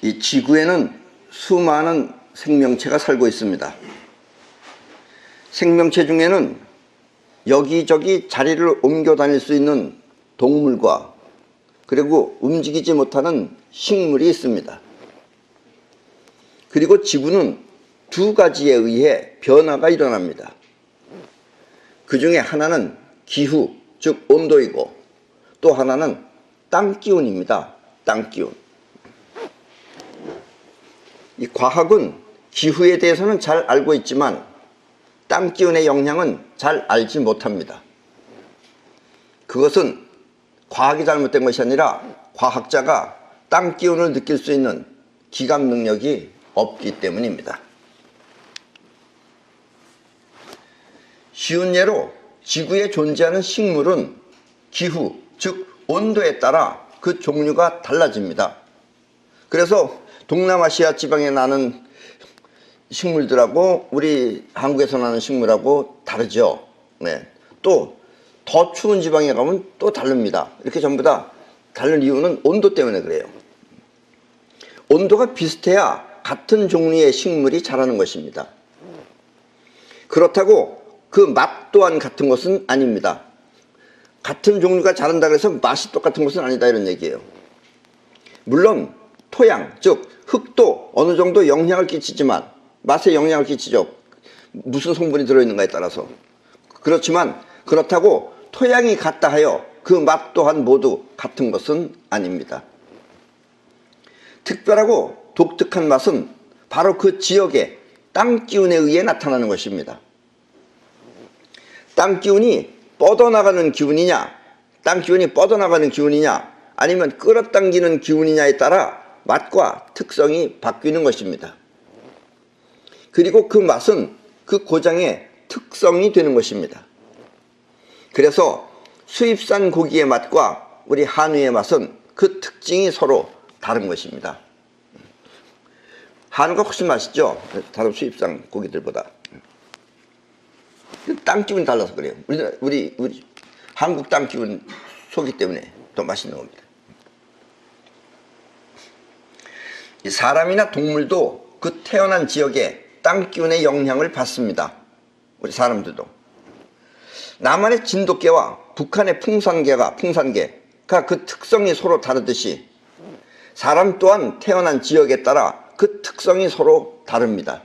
이 지구에는 수많은 생명체가 살고 있습니다. 생명체 중에는 여기저기 자리를 옮겨 다닐 수 있는 동물과 그리고 움직이지 못하는 식물이 있습니다. 그리고 지구는 두 가지에 의해 변화가 일어납니다. 그 중에 하나는 기후, 즉 온도이고 또 하나는 땅기운입니다. 땅기운. 이 과학은 기후에 대해서는 잘 알고 있지만 땅기운의 영향은 잘 알지 못합니다. 그것은 과학이 잘못된 것이 아니라 과학자가 땅기운을 느낄 수 있는 기감 능력이 없기 때문입니다. 쉬운 예로 지구에 존재하는 식물은 기후, 즉 온도에 따라 그 종류가 달라집니다. 그래서 동남아시아 지방에 나는 식물들하고 우리 한국에서 나는 식물하고 다르죠. 네. 또 더 추운 지방에 가면 또 다릅니다. 이렇게 전부 다 다른 이유는 온도 때문에 그래요. 온도가 비슷해야 같은 종류의 식물이 자라는 것입니다. 그렇다고 그 맛 또한 같은 것은 아닙니다. 같은 종류가 자란다 그래서 맛이 똑같은 것은 아니다 이런 얘기예요. 물론 토양, 즉 흙도 어느 정도 영향을 끼치지만 맛에 영향을 끼치죠. 무슨 성분이 들어있는가에 따라서. 그렇지만 그렇다고 토양이 같다 하여 그 맛 또한 모두 같은 것은 아닙니다. 특별하고 독특한 맛은 바로 그 지역의 땅기운에 의해 나타나는 것입니다. 땅기운이 뻗어나가는 기운이냐, 땅기운이 뻗어나가는 기운이냐, 아니면 끌어당기는 기운이냐에 따라 맛과 특성이 바뀌는 것입니다. 그리고 그 맛은 그 고장의 특성이 되는 것입니다. 그래서 수입산 고기의 맛과 우리 한우의 맛은 그 특징이 서로 다른 것입니다. 한우가 훨씬 맛있죠? 다른 수입산 고기들보다. 땅 기운이 달라서 그래요. 우리 한국 땅 기운 소기 때문에 더 맛있는 겁니다. 사람이나 동물도 그 태어난 지역에 땅 기운의 영향을 받습니다. 우리 사람들도. 남한의 진돗개와 북한의 풍산개가 그 특성이 서로 다르듯이 사람 또한 태어난 지역에 따라 그 특성이 서로 다릅니다.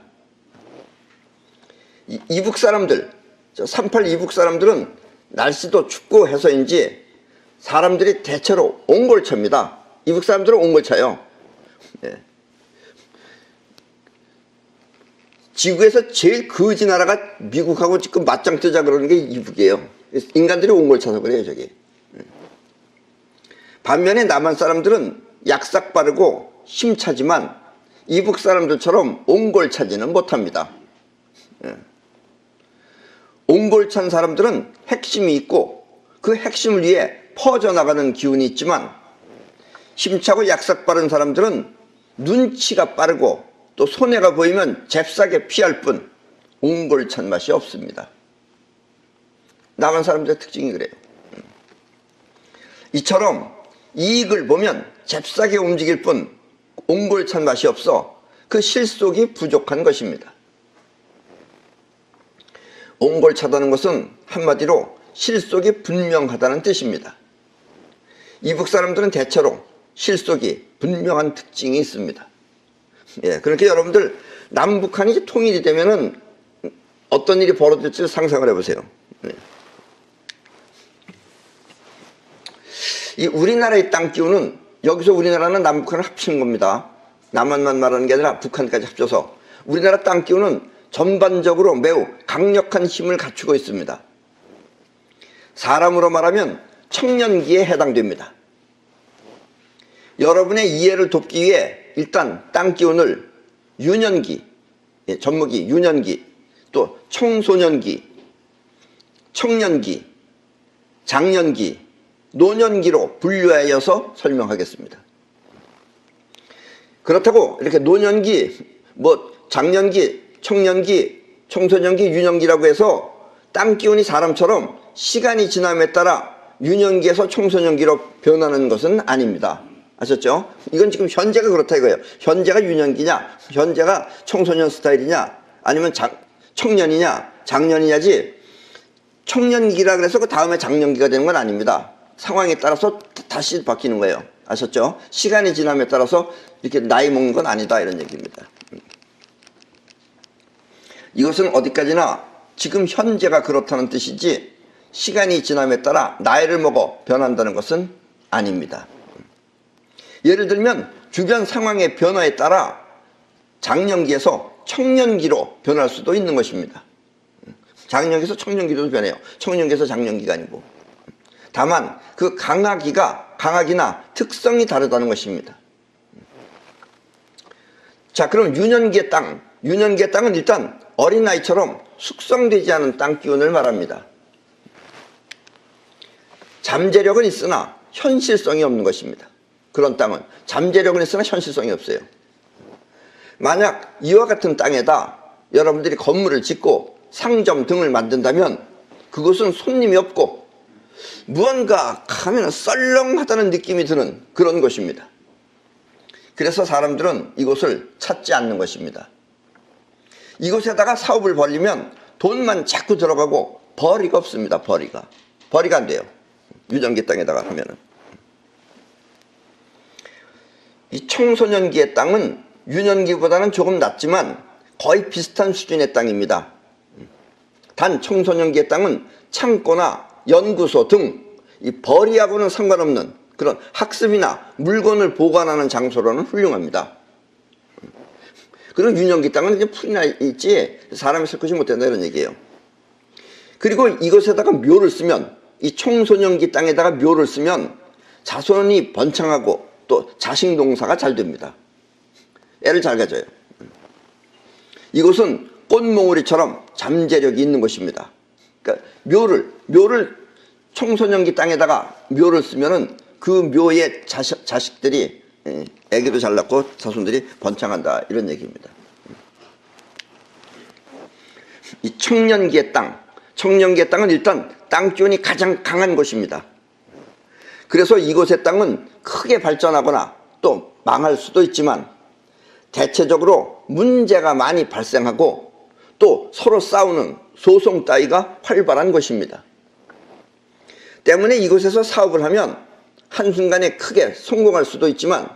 이북 사람들, 38 이북 사람들은 날씨도 춥고 해서인지 사람들이 대체로 옹골차입니다. 이북 사람들은 옹골차요. 네. 지구에서 제일 거지 나라가 미국하고 지금 맞짱 뜨자 그러는 게 이북이에요. 인간들이 옹골차서 그래요, 저기. 반면에 남한 사람들은 약삭 빠르고 힘차지만 이북 사람들처럼 옹골차지는 못합니다. 옹골찬 사람들은 핵심이 있고 그 핵심을 위해 퍼져나가는 기운이 있지만 힘차고 약삭 빠른 사람들은 눈치가 빠르고 또 손해가 보이면 잽싸게 피할 뿐 옹골찬 맛이 없습니다. 남한 사람들의 특징이 그래요. 이처럼 이익을 보면 잽싸게 움직일 뿐 옹골찬 맛이 없어 그 실속이 부족한 것입니다. 옹골차다는 것은 한마디로 실속이 분명하다는 뜻입니다. 이북 사람들은 대체로 실속이 분명한 특징이 있습니다. 예, 그렇게 여러분들 남북한이 통일이 되면은 어떤 일이 벌어질지 상상을 해보세요. 예. 이 우리나라의 땅 기운은 여기서 우리나라는 남북한을 합치는 겁니다. 남한만 말하는 게 아니라 북한까지 합쳐서 우리나라 땅 기운은 전반적으로 매우 강력한 힘을 갖추고 있습니다. 사람으로 말하면 청년기에 해당됩니다. 여러분의 이해를 돕기 위해 일단 땅 기운을 유년기, 전무기, 유년기, 또 청소년기, 청년기, 장년기, 노년기로 분류하여서 설명하겠습니다. 그렇다고 이렇게 노년기, 장년기, 청년기, 청소년기, 유년기라고 해서 땅 기운이 사람처럼 시간이 지남에 따라 유년기에서 청소년기로 변하는 것은 아닙니다. 아셨죠? 이건 지금 현재가 그렇다 이거예요. 현재가 유년기냐, 현재가 청소년 스타일이냐, 아니면 청년이냐, 장년이냐지. 청년기라 그래서 그 다음에 장년기가 되는 건 아닙니다. 상황에 따라서 다시 바뀌는 거예요. 아셨죠? 시간이 지남에 따라서 이렇게 나이 먹는 건 아니다 이런 얘기입니다. 이것은 어디까지나 지금 현재가 그렇다는 뜻이지 시간이 지남에 따라 나이를 먹어 변한다는 것은 아닙니다. 예를 들면 주변 상황의 변화에 따라 장년기에서 청년기로 변할 수도 있는 것입니다. 장년기에서 청년기로 변해요. 청년기에서 장년기가 아니고. 다만 그 강하기나 특성이 다르다는 것입니다. 자, 그럼 유년기의 땅은 일단 어린아이처럼 숙성되지 않은 땅 기운을 말합니다. 잠재력은 있으나 현실성이 없는 것입니다. 그런 땅은 잠재력은 있으나 현실성이 없어요. 만약 이와 같은 땅에다 여러분들이 건물을 짓고 상점 등을 만든다면 그것은 손님이 없고 무언가 하면 썰렁하다는 느낌이 드는 그런 것입니다. 그래서 사람들은 이곳을 찾지 않는 것입니다. 이곳에다가 사업을 벌리면 돈만 자꾸 들어가고 벌이가 없습니다. 벌이가 안 돼요. 유년기 땅에다가 하면은. 이 청소년기의 땅은 유년기보다는 조금 낮지만 거의 비슷한 수준의 땅입니다. 단 청소년기의 땅은 창고나 연구소 등 이 벌이하고는 상관없는 그런 학습이나 물건을 보관하는 장소로는 훌륭합니다. 그리고 유년기 땅은 이제 풀이 나 있지 사람이 살 것이 못 된다 이런 얘기예요. 그리고 이것에다가 묘를 쓰면 이 청소년기 땅에다가 묘를 쓰면 자손이 번창하고 또 자식농사가 잘 됩니다. 애를 잘 가져요. 이곳은 꽃몽우리처럼 잠재력이 있는 것입니다. 그러니까 묘를 청소년기 땅에다가 묘를 쓰면은 그 묘의 자식들이 애기도 잘 낳고 자손들이 번창한다 이런 얘기입니다. 이 청년기의 땅은 일단 땅 기운이 가장 강한 곳입니다. 그래서 이곳의 땅은 크게 발전하거나 또 망할 수도 있지만 대체적으로 문제가 많이 발생하고 또 서로 싸우는 소송 따위가 활발한 것입니다. 때문에 이곳에서 사업을 하면 한순간에 크게 성공할 수도 있지만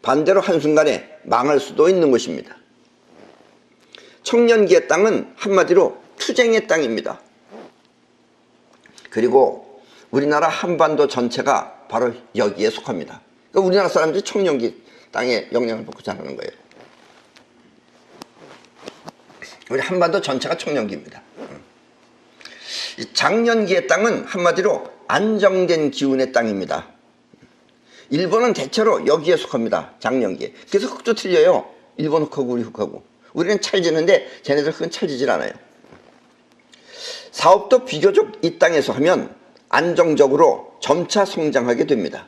반대로 한순간에 망할 수도 있는 것입니다. 청년기의 땅은 한마디로 투쟁의 땅입니다. 그리고 우리나라 한반도 전체가 바로 여기에 속합니다. 그러니까 우리나라 사람들이 청년기 땅에 영향을 받고 자라는 거예요. 우리 한반도 전체가 청년기입니다. 이 장년기의 땅은 한마디로 안정된 기운의 땅입니다. 일본은 대체로 여기에 속합니다. 장년기에. 그래서 흙도 틀려요. 일본 흙하고 우리 흙하고. 우리는 찰지는데 쟤네들 흙은 찰지질 않아요. 사업도 비교적 이 땅에서 하면 안정적으로 점차 성장하게 됩니다.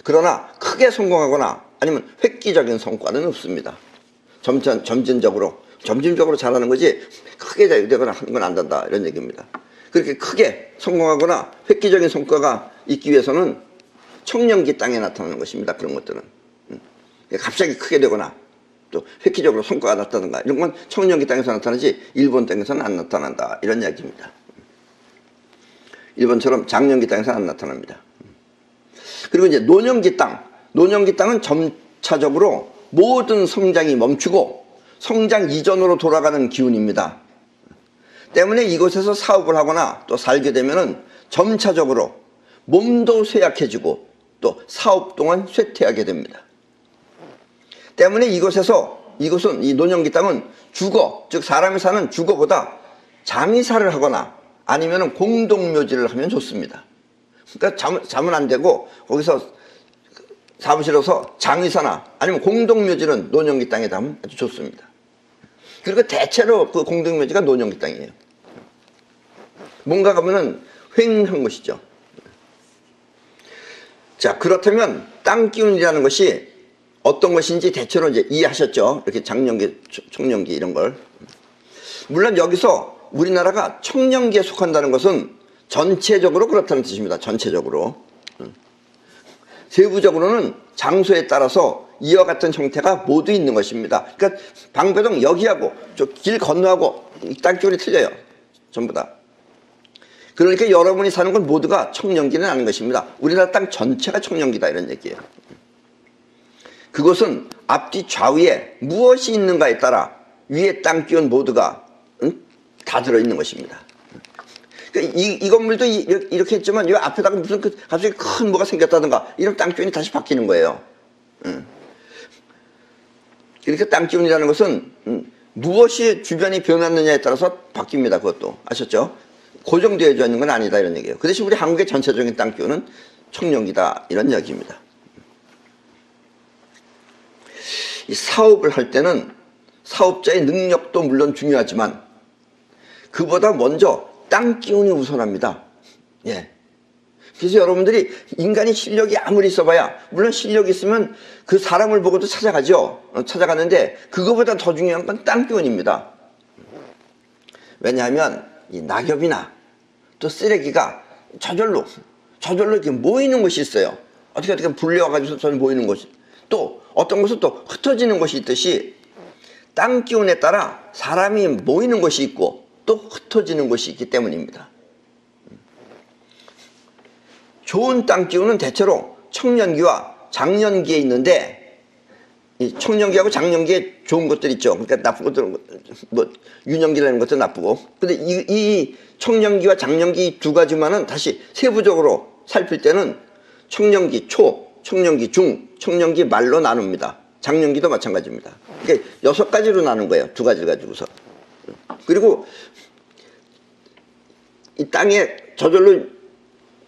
그러나 크게 성공하거나 아니면 획기적인 성과는 없습니다. 점진적으로 잘하는 거지 크게 되거나 하는 건 안 된다 이런 얘기입니다. 그렇게 크게 성공하거나 획기적인 성과가 있기 위해서는 청년기 땅에 나타나는 것입니다. 그런 것들은 갑자기 크게 되거나 또 획기적으로 성과가 나타나는가 이런 건 청년기 땅에서 나타나지 일본 땅에서는 안 나타난다 이런 이야기입니다. 일본처럼 장년기 땅에서는 안 나타납니다. 그리고 이제 노년기 땅은 점차적으로 모든 성장이 멈추고 성장 이전으로 돌아가는 기운입니다. 때문에 이곳에서 사업을 하거나 또 살게 되면은 점차적으로 몸도 쇠약해지고 또 사업 동안 쇠퇴하게 됩니다. 때문에 이곳은 이 노년기 땅은 주거, 즉 사람이 사는 주거보다 장의사를 하거나 아니면 공동묘지를 하면 좋습니다. 그러니까 자면 안 되고 거기서 사무실에서 장의사나 아니면 공동묘지는 노년기 땅에 하면 아주 좋습니다. 그리고 대체로 그 공동묘지가 노년기 땅이에요. 뭔가 가면은 휑한 것이죠. 자, 그렇다면 땅 기운이라는 것이 어떤 것인지 대체로 이제 이해하셨죠? 이렇게 장년기, 청년기 이런 걸. 물론 여기서 우리나라가 청년기에 속한다는 것은 전체적으로 그렇다는 뜻입니다. 전체적으로. 세부적으로는 장소에 따라서 이와 같은 형태가 모두 있는 것입니다. 그러니까 방배동 여기하고 저 길 건너하고 땅 기운이 틀려요. 전부 다. 그러니까 여러분이 사는 건 모두가 청년기는 아닌 것입니다. 우리나라 땅 전체가 청년기다 이런 얘기예요. 그것은 앞뒤 좌우에 무엇이 있는가에 따라 위에 땅 기운 모두가 다 들어있는 것입니다. 그러니까 이 건물도 이렇게 했지만 이 앞에다가 무슨 갑자기 큰 뭐가 생겼다든가 이런 땅 기운이 다시 바뀌는 거예요. 그러니까 땅 기운이라는 것은 무엇이 주변이 변했느냐에 따라서 바뀝니다. 그것도 아셨죠? 고정되어져 있는 건 아니다 이런 얘기예요. 그 대신 우리 한국의 전체적인 땅 기운은 청년기다 이런 이야기입니다. 이 사업을 할 때는 사업자의 능력도 물론 중요하지만 그보다 먼저 땅 기운이 우선합니다. 예. 그래서 여러분들이 인간이 실력이 아무리 있어봐야 물론 실력이 있으면 그 사람을 보고도 찾아가죠. 찾아가는데 그거보다 더 중요한 건 땅 기운입니다. 왜냐하면 이 낙엽이나 또 쓰레기가 저절로 이렇게 모이는 것이 있어요. 어떻게 불려와가지고 저절로 모이는 것이, 또 어떤 것은 또 흩어지는 것이 있듯이 땅 기운에 따라 사람이 모이는 것이 있고 또 흩어지는 것이 있기 때문입니다. 좋은 땅 기운은 대체로 청년기와 장년기에 있는데, 이 청년기하고 장년기에 좋은 것들 있죠. 그러니까 나쁜 것들은 뭐 유년기라는 것도 나쁘고, 근데 이 청년기와 장년기 두 가지만은 다시 세부적으로 살필 때는 청년기 초, 청년기 중, 청년기 말로 나눕니다. 장년기도 마찬가지입니다. 그러니까 6가지로 나눈 거예요. 두 가지를 가지고서. 그리고 이 땅에 저절로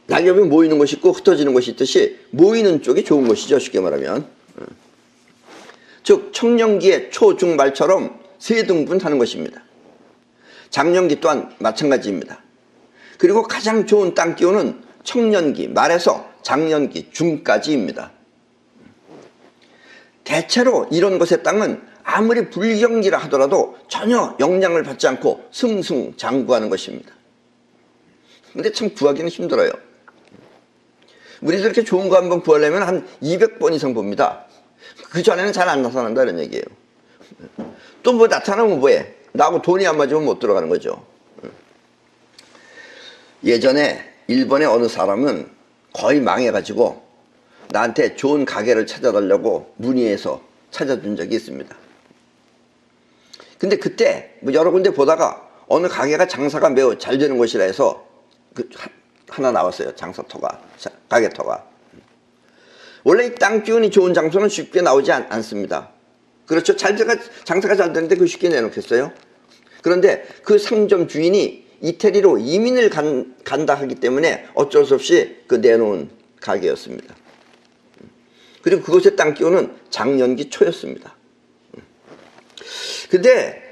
낙엽이 모이는 것이 있고 흩어지는 것이 있듯이 모이는 쪽이 좋은 것이죠. 쉽게 말하면. 즉 청년기의 초, 중, 말처럼 세 등분하는 것입니다. 장년기 또한 마찬가지입니다. 그리고 가장 좋은 땅 기운은 청년기 말에서 장년기 중까지입니다. 대체로 이런 곳의 땅은 아무리 불경기라 하더라도 전혀 영향을 받지 않고 승승장구하는 것입니다. 근데 참 구하기는 힘들어요. 우리도 이렇게 좋은 거 한번 구하려면 한 200번 이상 봅니다. 그 전에는 잘 안 나타난다는 얘기예요. 또 뭐 나타나면 뭐해? 나하고 돈이 안 맞으면 못 들어가는 거죠. 예전에 일본의 어느 사람은 거의 망해가지고 나한테 좋은 가게를 찾아달라고 문의해서 찾아준 적이 있습니다. 근데 그때 뭐 여러 군데 보다가 어느 가게가 장사가 매우 잘 되는 곳이라 해서 하나 나왔어요. 장사터가, 가게터가. 원래 이 땅 기운이 좋은 장소는 쉽게 나오지 않습니다. 그렇죠. 장사가 잘 되는데 그 쉽게 내놓겠어요? 그런데 그 상점 주인이 이태리로 이민을 간다 하기 때문에 어쩔 수 없이 그 내놓은 가게였습니다. 그리고 그곳의 땅 기운은 장년기 초였습니다. 근데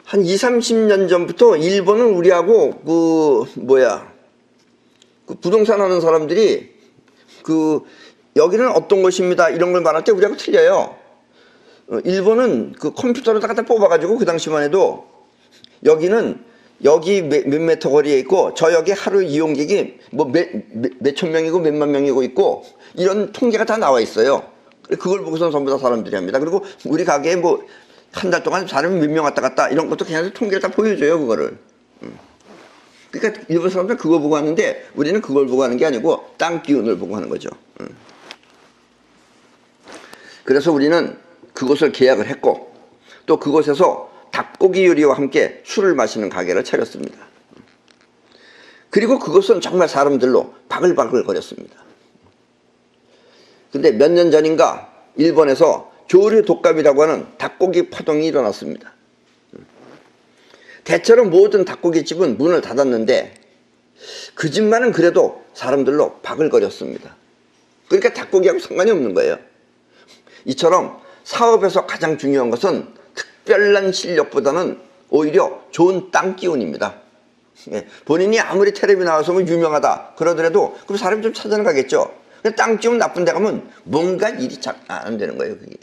한 20, 30년 전부터 일본은 우리하고 그 부동산 하는 사람들이 여기는 어떤 곳입니다 이런 걸 말할 때 우리하고 틀려요. 일본은 그 컴퓨터로 다 갖다 뽑아가지고 그 당시만 해도 여기는 여기 몇 미터 거리에 있고 저 여기 하루 이용객이 뭐 몇천 명이고 몇만 명이고 있고 이런 통계가 다 나와 있어요. 그걸 보고서 전부 다 사람들이 합니다. 그리고 우리 가게에 뭐 한 달 동안 사람이 몇 명 왔다 갔다 이런 것도 그냥 통계를 다 보여줘요. 그거를. 그러니까 일본 사람들은 그거 보고 하는데 우리는 그걸 보고 하는 게 아니고 땅 기운을 보고 하는 거죠. 그래서 우리는 그곳을 계약을 했고 또 그곳에서 닭고기 요리와 함께 술을 마시는 가게를 차렸습니다. 그리고 그것은 정말 사람들로 바글바글 거렸습니다. 근데 몇 년 전인가 일본에서 조류 독감이라고 하는 닭고기 파동이 일어났습니다. 대체로 모든 닭고기집은 문을 닫았는데 그 집만은 그래도 사람들로 바글거렸습니다. 그러니까 닭고기하고 상관이 없는 거예요. 이처럼 사업에서 가장 중요한 것은 특별한 실력보다는 오히려 좋은 땅 기운입니다. 본인이 아무리 텔레비 나와서 뭐 유명하다 그러더라도 그럼 사람이 좀 찾아나가겠죠. 근데 땅 기운 나쁜 데 가면 뭔가 일이 잘 안 되는 거예요. 그게.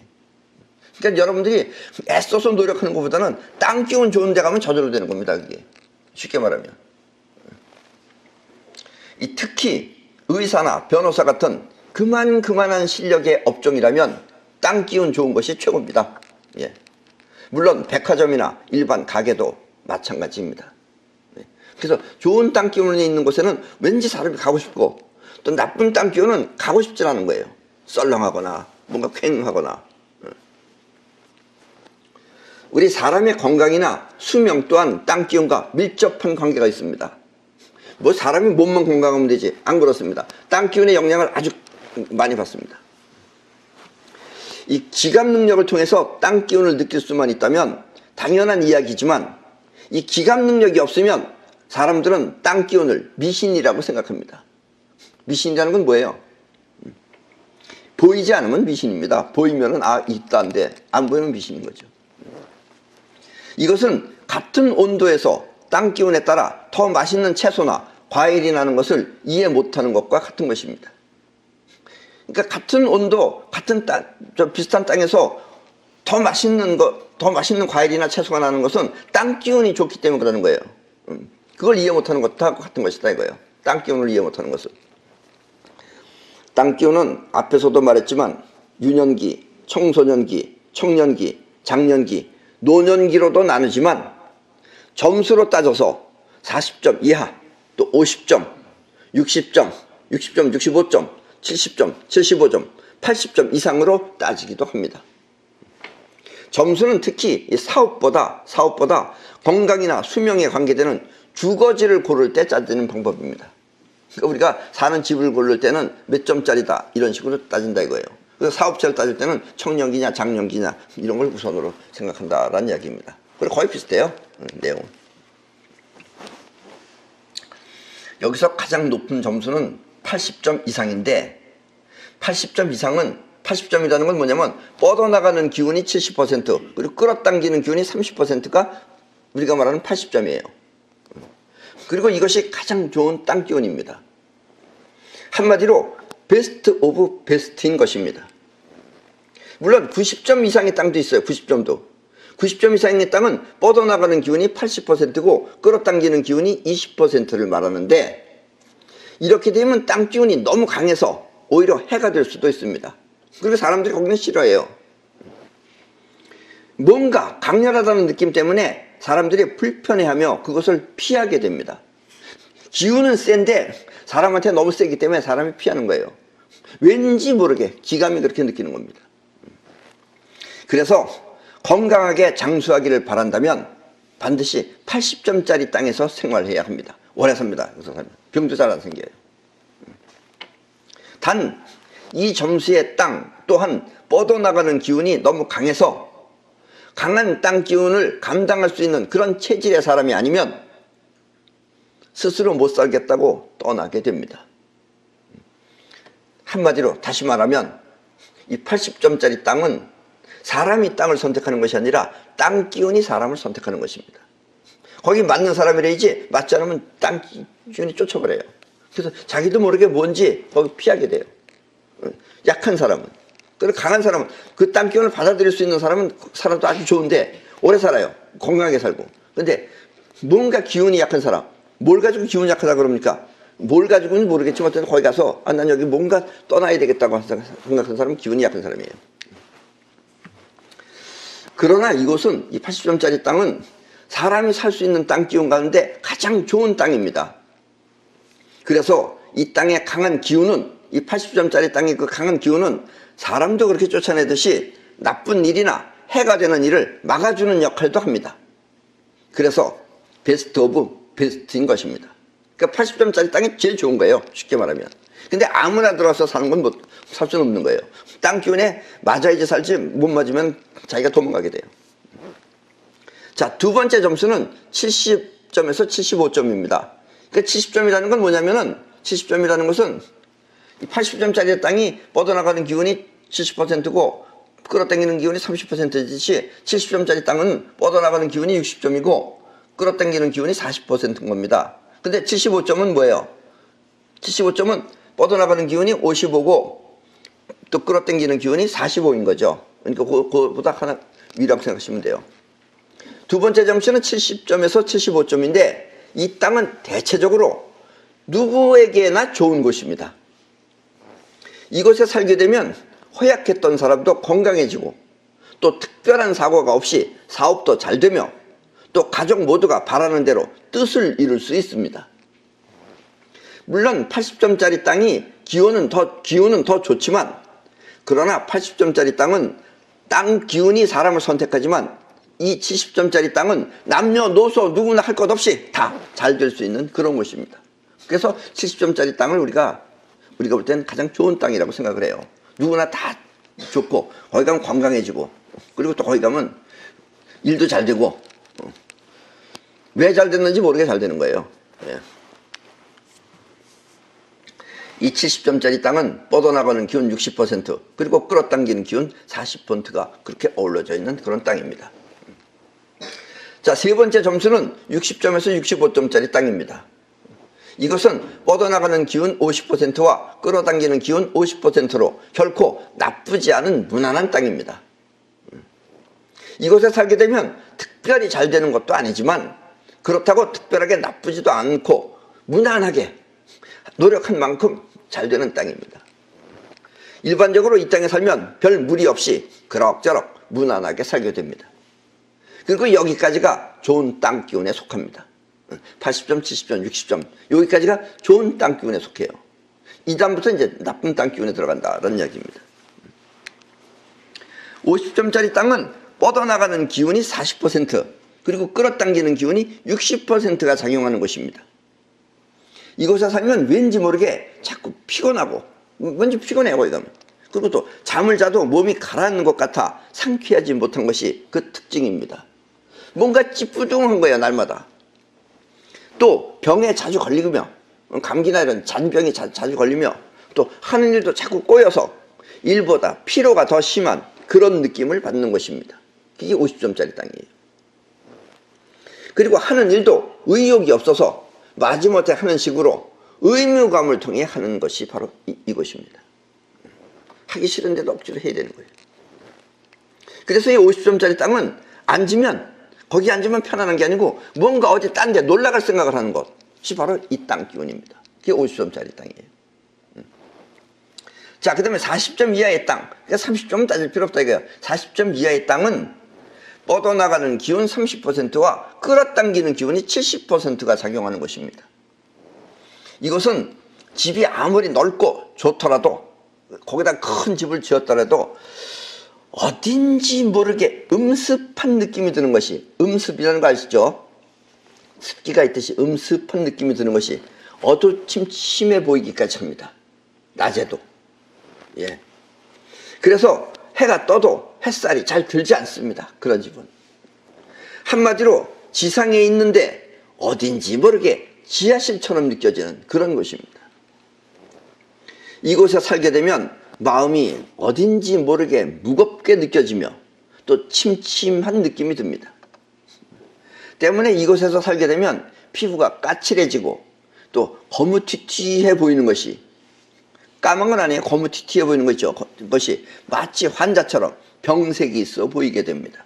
그러니까 여러분들이 애써서 노력하는 것보다는 땅 기운 좋은 데 가면 저절로 되는 겁니다. 그게. 쉽게 말하면. 특히 의사나 변호사 같은 그만한 실력의 업종이라면 땅 기운 좋은 것이 최고입니다. 예. 물론 백화점이나 일반 가게도 마찬가지입니다. 예. 그래서 좋은 땅 기운이 있는 곳에는 왠지 사람이 가고 싶고, 또 나쁜 땅 기운은 가고 싶지 않은 거예요. 썰렁하거나 뭔가 쾌행하거나. 우리 사람의 건강이나 수명 또한 땅 기운과 밀접한 관계가 있습니다. 뭐 사람이 몸만 건강하면 되지, 안 그렇습니다. 땅 기운의 영향을 아주 많이 받습니다. 이 기감 능력을 통해서 땅 기운을 느낄 수만 있다면 당연한 이야기지만, 이 기감 능력이 없으면 사람들은 땅 기운을 미신이라고 생각합니다. 미신이라는 건 뭐예요? 보이지 않으면 미신입니다. 보이면은 있다인데 안 보이면 미신인 거죠. 이것은 같은 온도에서 땅 기운에 따라 더 맛있는 채소나 과일이 나는 것을 이해 못하는 것과 같은 것입니다. 그러니까 같은 온도, 같은 땅, 비슷한 땅에서 더 맛있는 과일이나 채소가 나는 것은 땅 기운이 좋기 때문에 그러는 거예요. 그걸 이해 못하는 것과 같은 것이다 이거예요. 땅 기운을 이해 못하는 것은. 땅 기운은 앞에서도 말했지만 유년기, 청소년기, 청년기, 장년기, 노년기로도 나누지만 점수로 따져서 40점 이하, 또 50점, 60점, 60점, 65점, 70점, 75점, 80점 이상으로 따지기도 합니다. 점수는 특히 사업보다 건강이나 수명에 관계되는 주거지를 고를 때 따지는 방법입니다. 그러니까 우리가 사는 집을 고를 때는 몇 점짜리다 이런 식으로 따진다 이거예요. 그래서 사업체를 따질 때는 청년기냐 장년기냐 이런 걸 우선으로 생각한다라는 이야기입니다. 그리고 거의 비슷해요. 내용은. 여기서 가장 높은 점수는 80점 이상인데, 80점 이상은, 80점이라는 건 뭐냐면 뻗어나가는 기운이 70% 그리고 끌어당기는 기운이 30%가 우리가 말하는 80점이에요. 그리고 이것이 가장 좋은 땅 기운입니다. 한마디로 베스트 오브 베스트인 것입니다. 물론 90점 이상의 땅도 있어요. 90점도. 90점 이상의 땅은 뻗어나가는 기운이 80%고 끌어당기는 기운이 20%를 말하는데, 이렇게 되면 땅 기운이 너무 강해서 오히려 해가 될 수도 있습니다. 그리고 사람들이 거기는 싫어해요. 뭔가 강렬하다는 느낌 때문에 사람들이 불편해하며 그것을 피하게 됩니다. 기운은 센데 사람한테 너무 세기 때문에 사람이 피하는 거예요. 왠지 모르게 기감이 그렇게 느끼는 겁니다. 그래서 건강하게 장수하기를 바란다면 반드시 80점짜리 땅에서 생활해야 합니다. 오래 삽니다. 병도 잘 안 생겨요. 단 이 점수의 땅 또한 뻗어나가는 기운이 너무 강해서 강한 땅 기운을 감당할 수 있는 그런 체질의 사람이 아니면 스스로 못 살겠다고 떠나게 됩니다. 한마디로 다시 말하면 이 80점짜리 땅은 사람이 땅을 선택하는 것이 아니라 땅 기운이 사람을 선택하는 것입니다. 거기 맞는 사람이래야지 맞지 않으면 땅 기운이 쫓아버려요. 그래서 자기도 모르게 뭔지 거기 피하게 돼요. 약한 사람은. 그리고 강한 사람은, 그 땅 기운을 받아들일 수 있는 사람은 사람도 아주 좋은데 오래 살아요. 건강하게 살고. 근데 뭔가 기운이 약한 사람, 뭘 가지고 기운이 약하다 그럽니까? 뭘 가지고는 모르겠지만 어쨌든 거기 가서 난 여기 뭔가 떠나야 되겠다고 생각하는 사람은 기운이 약한 사람이에요. 그러나 이곳은, 이 80점짜리 땅은 사람이 살 수 있는 땅 기운 가운데 가장 좋은 땅입니다. 그래서 이 땅의 강한 기운은, 이 80점짜리 땅의 그 강한 기운은 사람도 그렇게 쫓아내듯이 나쁜 일이나 해가 되는 일을 막아주는 역할도 합니다. 그래서 베스트 오브 베스트인 것입니다. 그러니까 80점짜리 땅이 제일 좋은 거예요. 쉽게 말하면. 근데 아무나 들어와서 사는 건 살 수는 없는 거예요. 땅 기운에 맞아야지 살지, 못 맞으면 자기가 도망가게 돼요. 자, 두 번째 점수는 70점에서 75점입니다. 그러니까 70점이라는 건 뭐냐면은, 70점이라는 것은 80점짜리 땅이 뻗어나가는 기운이 70%고 끌어당기는 기운이 30%듯이 70점짜리 땅은 뻗어나가는 기운이 60점이고 끌어당기는 기운이 40%인 겁니다. 근데 75점은 뭐예요? 75점은 뻗어나가는 기운이 55고 또 끌어당기는 기운이 45인 거죠. 그러니까 그거보다 하나 위라고 생각하시면 돼요. 두 번째 점수는 70점에서 75점인데 이 땅은 대체적으로 누구에게나 좋은 곳입니다. 이곳에 살게 되면 허약했던 사람도 건강해지고 또 특별한 사고가 없이 사업도 잘 되며 또 가족 모두가 바라는 대로 뜻을 이룰 수 있습니다. 물론 80점짜리 땅이 기운은 더 좋지만, 그러나 80점짜리 땅은 땅 기운이 사람을 선택하지만 이 70점짜리 땅은 남녀노소 누구나 할 것 없이 다 잘 될 수 있는 그런 곳입니다. 그래서 70점짜리 땅을 우리가 볼 때는 가장 좋은 땅이라고 생각을 해요. 누구나 다 좋고, 거기 가면 건강해지고, 그리고 또 거기 가면 일도 잘 되고, 왜 잘 됐는지 모르게 잘 되는 거예요. 예. 이 70점짜리 땅은 뻗어나가는 기운 60%, 그리고 끌어당기는 기운 40%가 그렇게 어우러져 있는 그런 땅입니다. 자, 세 번째 점수는 60점에서 65점짜리 땅입니다. 이것은 뻗어나가는 기운 50%와 끌어당기는 기운 50%로 결코 나쁘지 않은 무난한 땅입니다. 이곳에 살게 되면 특별히 잘 되는 것도 아니지만 그렇다고 특별하게 나쁘지도 않고 무난하게 노력한 만큼 잘 되는 땅입니다. 일반적으로 이 땅에 살면 별 무리 없이 그럭저럭 무난하게 살게 됩니다. 그리고 여기까지가 좋은 땅 기운에 속합니다. 80점, 70점, 60점 여기까지가 좋은 땅 기운에 속해요. 이 다음부터 이제 나쁜 땅 기운에 들어간다는 이야기입니다. 50점짜리 땅은 뻗어나가는 기운이 40%, 그리고 끌어당기는 기운이 60%가 작용하는 곳입니다. 이곳에 살면 왠지 모르게 자꾸 피곤하고, 왠지 피곤해요 거기 가면. 그리고 또 잠을 자도 몸이 가라앉는 것 같아 상쾌하지 못한 것이 그 특징입니다. 뭔가 찌뿌둥한 거예요 날마다. 또 병에 자주 걸리며, 감기나 이런 잔병이 자주 걸리며, 또 하는 일도 자꾸 꼬여서 일보다 피로가 더 심한 그런 느낌을 받는 것입니다. 이게 50점짜리 땅이에요. 그리고 하는 일도 의욕이 없어서 마지못해 하는 식으로 의무감을 통해 하는 것이 바로 이것입니다. 하기 싫은데도 억지로 해야 되는 거예요. 그래서 이 50점짜리 땅은 거기 앉으면 편안한 게 아니고 뭔가 어디 딴 데 놀러갈 생각을 하는 것이 바로 이 땅 기운입니다. 그게 50점짜리 땅이에요. 자, 그 다음에 40점 이하의 땅, 그러니까 30점은 따질 필요 없다 이거예요. 40점 이하의 땅은 뻗어나가는 기운 30%와 끌어당기는 기운이 70%가 작용하는 것입니다. 이것은 집이 아무리 넓고 좋더라도, 거기다 큰 집을 지었더라도 어딘지 모르게 음습한 느낌이 드는 것이, 음습이라는 거 아시죠? 습기가 있듯이 음습한 느낌이 드는 것이 어두침침해 보이기까지 합니다. 낮에도. 예. 그래서 해가 떠도 햇살이 잘 들지 않습니다. 그런 집은. 한마디로 지상에 있는데 어딘지 모르게 지하실처럼 느껴지는 그런 곳입니다. 이곳에 살게 되면 마음이 어딘지 모르게 무겁게 느껴지며 또 침침한 느낌이 듭니다. 때문에 이곳에서 살게 되면 피부가 까칠해지고 또 거무튀튀해 보이는 것이, 까만 건 아니에요. 거무튀튀해 보이는 거죠. 것이 마치 환자처럼 병색이 있어 보이게 됩니다.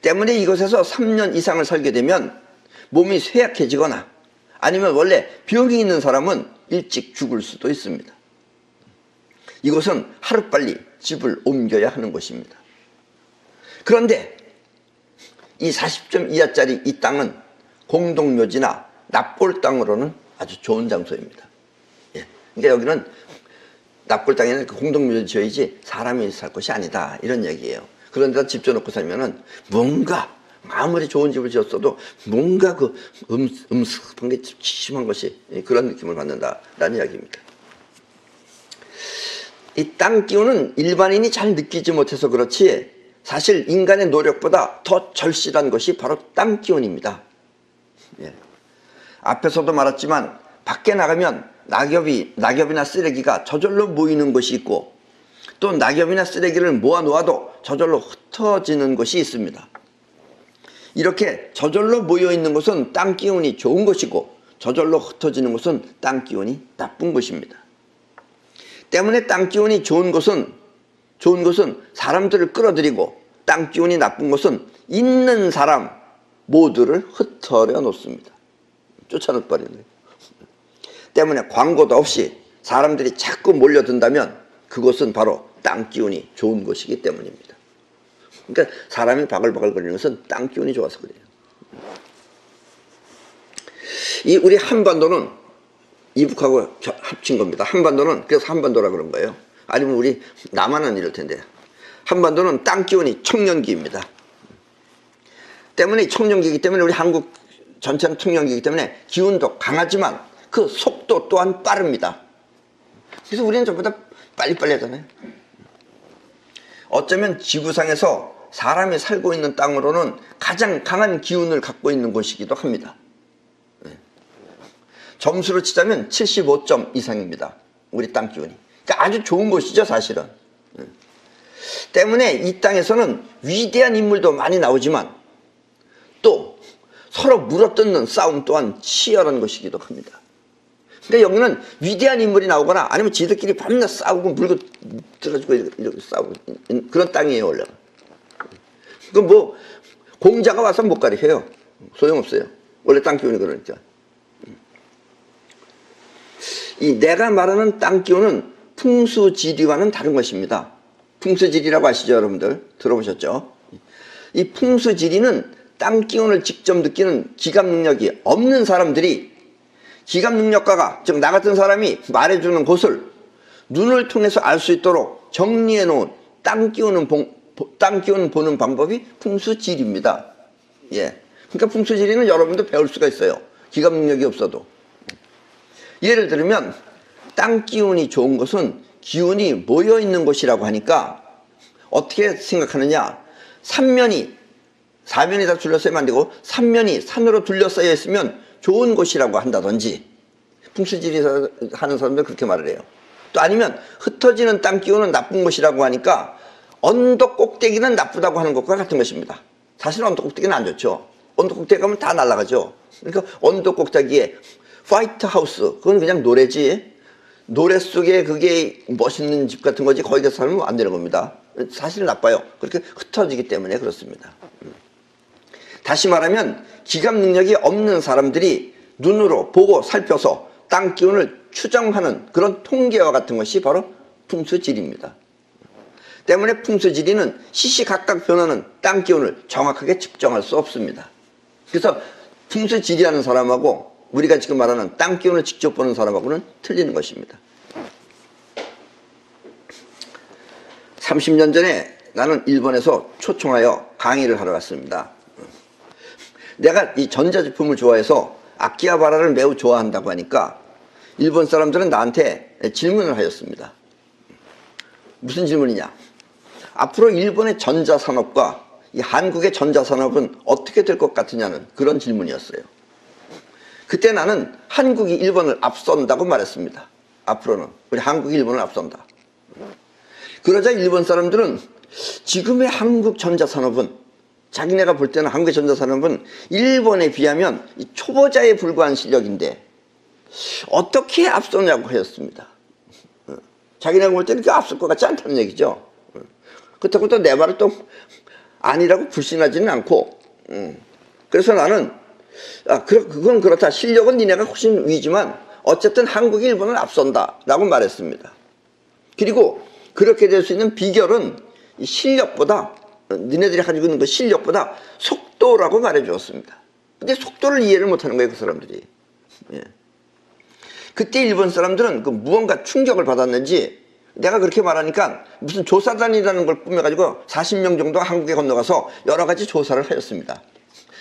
때문에 이곳에서 3년 이상을 살게 되면 몸이 쇠약해지거나 아니면 원래 병이 있는 사람은 일찍 죽을 수도 있습니다. 이곳은 하루빨리 집을 옮겨야 하는 곳입니다. 그런데 이 40점 이하짜리 이 땅은 공동묘지나 납골 땅으로는 아주 좋은 장소입니다. 예. 그러니까 여기는 납골 땅에는 공동묘지 지어야지 사람이 살 곳이 아니다 이런 얘기예요. 그런 데다 집 지어놓고 살면은 뭔가 아무리 좋은 집을 지었어도 뭔가 그 음습한 게 심한 것이 그런 느낌을 받는다라는 이야기입니다. 이 땅 기운은 일반인이 잘 느끼지 못해서 그렇지 사실 인간의 노력보다 더 절실한 것이 바로 땅 기운입니다. 예. 앞에서도 말했지만 밖에 나가면 낙엽이나 쓰레기가 저절로 모이는 곳이 있고 또 낙엽이나 쓰레기를 모아 놓아도 저절로 흩어지는 곳이 있습니다. 이렇게 저절로 모여 있는 곳은 땅 기운이 좋은 것이고 저절로 흩어지는 곳은 땅 기운이 나쁜 것입니다. 때문에 땅 기운이 좋은 곳은 사람들을 끌어들이고 땅 기운이 나쁜 곳은 있는 사람 모두를 흩어려 놓습니다. 쫓아내버리는 거예요. 때문에 광고도 없이 사람들이 자꾸 몰려든다면 그것은 바로 땅 기운이 좋은 것이기 때문입니다. 그러니까 사람이 바글바글 거리는 것은 땅 기운이 좋아서 그래요. 이 우리 한반도는 이북하고 합친 겁니다. 한반도는 그래서 한반도라 그런 거예요. 아니면 우리 남한은 이럴 텐데 한반도는 땅 기운이 청년기입니다. 때문에 청년기이기 때문에 우리 한국 전체는 청년기이기 때문에 기운도 강하지만 그 속도 또한 빠릅니다. 그래서 우리는 전부다 빨리빨리 하잖아요. 어쩌면 지구상에서 사람이 살고 있는 땅으로는 가장 강한 기운을 갖고 있는 곳이기도 합니다. 점수로 치자면 75점 이상입니다. 우리 땅 기운이. 그러니까 아주 좋은 곳이죠, 사실은. 때문에 이 땅에서는 위대한 인물도 많이 나오지만 또 서로 물어뜯는 싸움 또한 치열한 것이기도 합니다. 그러니까 여기는 위대한 인물이 나오거나 아니면 지들끼리 밤낮 싸우고 물고 들어주고 이렇게 싸우고 그런 땅이에요, 원래. 그 뭐 공자가 와서 못 가리켜요. 소용없어요. 원래 땅 기운이 그러니까. 이 내가 말하는 땅 기운은 풍수지리와는 다른 것입니다. 풍수지리라고 아시죠, 여러분들? 들어보셨죠? 이 풍수지리는 땅 기운을 직접 느끼는 기감 능력이 없는 사람들이 기감 능력가가, 즉 나 같은 사람이 말해주는 곳을 눈을 통해서 알 수 있도록 정리해 놓은 땅 기운은 보는 방법이 풍수지리입니다. 예. 그러니까 풍수지리는 여러분도 배울 수가 있어요. 기감 능력이 없어도. 예를 들면 땅 기운이 좋은 것은 기운이 모여 있는 곳이라고 하니까 어떻게 생각하느냐? 사면이 다 둘러싸이면 안 되고 삼면이 산으로 둘러싸여 있으면 좋은 곳이라고 한다든지, 풍수지리 하는 사람들 그렇게 말을 해요. 또 아니면 흩어지는 땅 기운은 나쁜 것이라고 하니까 언덕 꼭대기는 나쁘다고 하는 것과 같은 것입니다. 사실 언덕 꼭대기는 안 좋죠. 언덕 꼭대기 가면 다 날아가죠. 그러니까 언덕 꼭대기에 화이트 하우스, 그건 그냥 노래지, 노래 속에 그게 멋있는 집 같은 거지 거기 가서 살면 안 되는 겁니다. 사실 나빠요. 그렇게 흩어지기 때문에 그렇습니다. 다시 말하면 기감 능력이 없는 사람들이 눈으로 보고 살펴서 땅 기운을 추정하는 그런 통계와 같은 것이 바로 풍수지리입니다. 때문에 풍수지리는 시시각각 변하는 땅 기운을 정확하게 측정할 수 없습니다. 그래서 풍수지리하는 사람하고 우리가 지금 말하는 땅 기운을 직접 보는 사람하고는 틀리는 것입니다. 30년 전에 나는 일본에서 초청하여 강의를 하러 갔습니다. 내가 이 전자제품을 좋아해서 아키하바라를 매우 좋아한다고 하니까 일본 사람들은 나한테 질문을 하였습니다. 무슨 질문이냐? 앞으로 일본의 전자산업과 이 한국의 전자산업은 어떻게 될 것 같으냐는 그런 질문이었어요. 그때 나는 한국이 일본을 앞선다고 말했습니다. 앞으로는 우리 한국이 일본을 앞선다. 그러자 일본 사람들은 지금의 한국 전자산업은, 자기네가 볼 때는 한국의 전자산업은 일본에 비하면 초보자에 불과한 실력인데 어떻게 앞서냐고 하였습니다. 자기네가 볼 때는 앞설 것 같지 않다는 얘기죠. 그렇다고 또 내 말을 또 아니라고 불신하지는 않고, 그래서 나는 그건 그렇다. 실력은 니네가 훨씬 위지만 어쨌든 한국이 일본을 앞선다 라고 말했습니다. 그리고 그렇게 될 수 있는 비결은 이 실력보다, 니네들이 가지고 있는 그 실력보다 속도라고 말해 주었습니다. 근데 속도를 이해를 못하는 거예요, 그 사람들이. 예. 그때 일본 사람들은 그 무언가 충격을 받았는지 내가 그렇게 말하니까 무슨 조사단이라는 걸 꾸며가지고 40명 정도가 한국에 건너가서 여러 가지 조사를 하였습니다.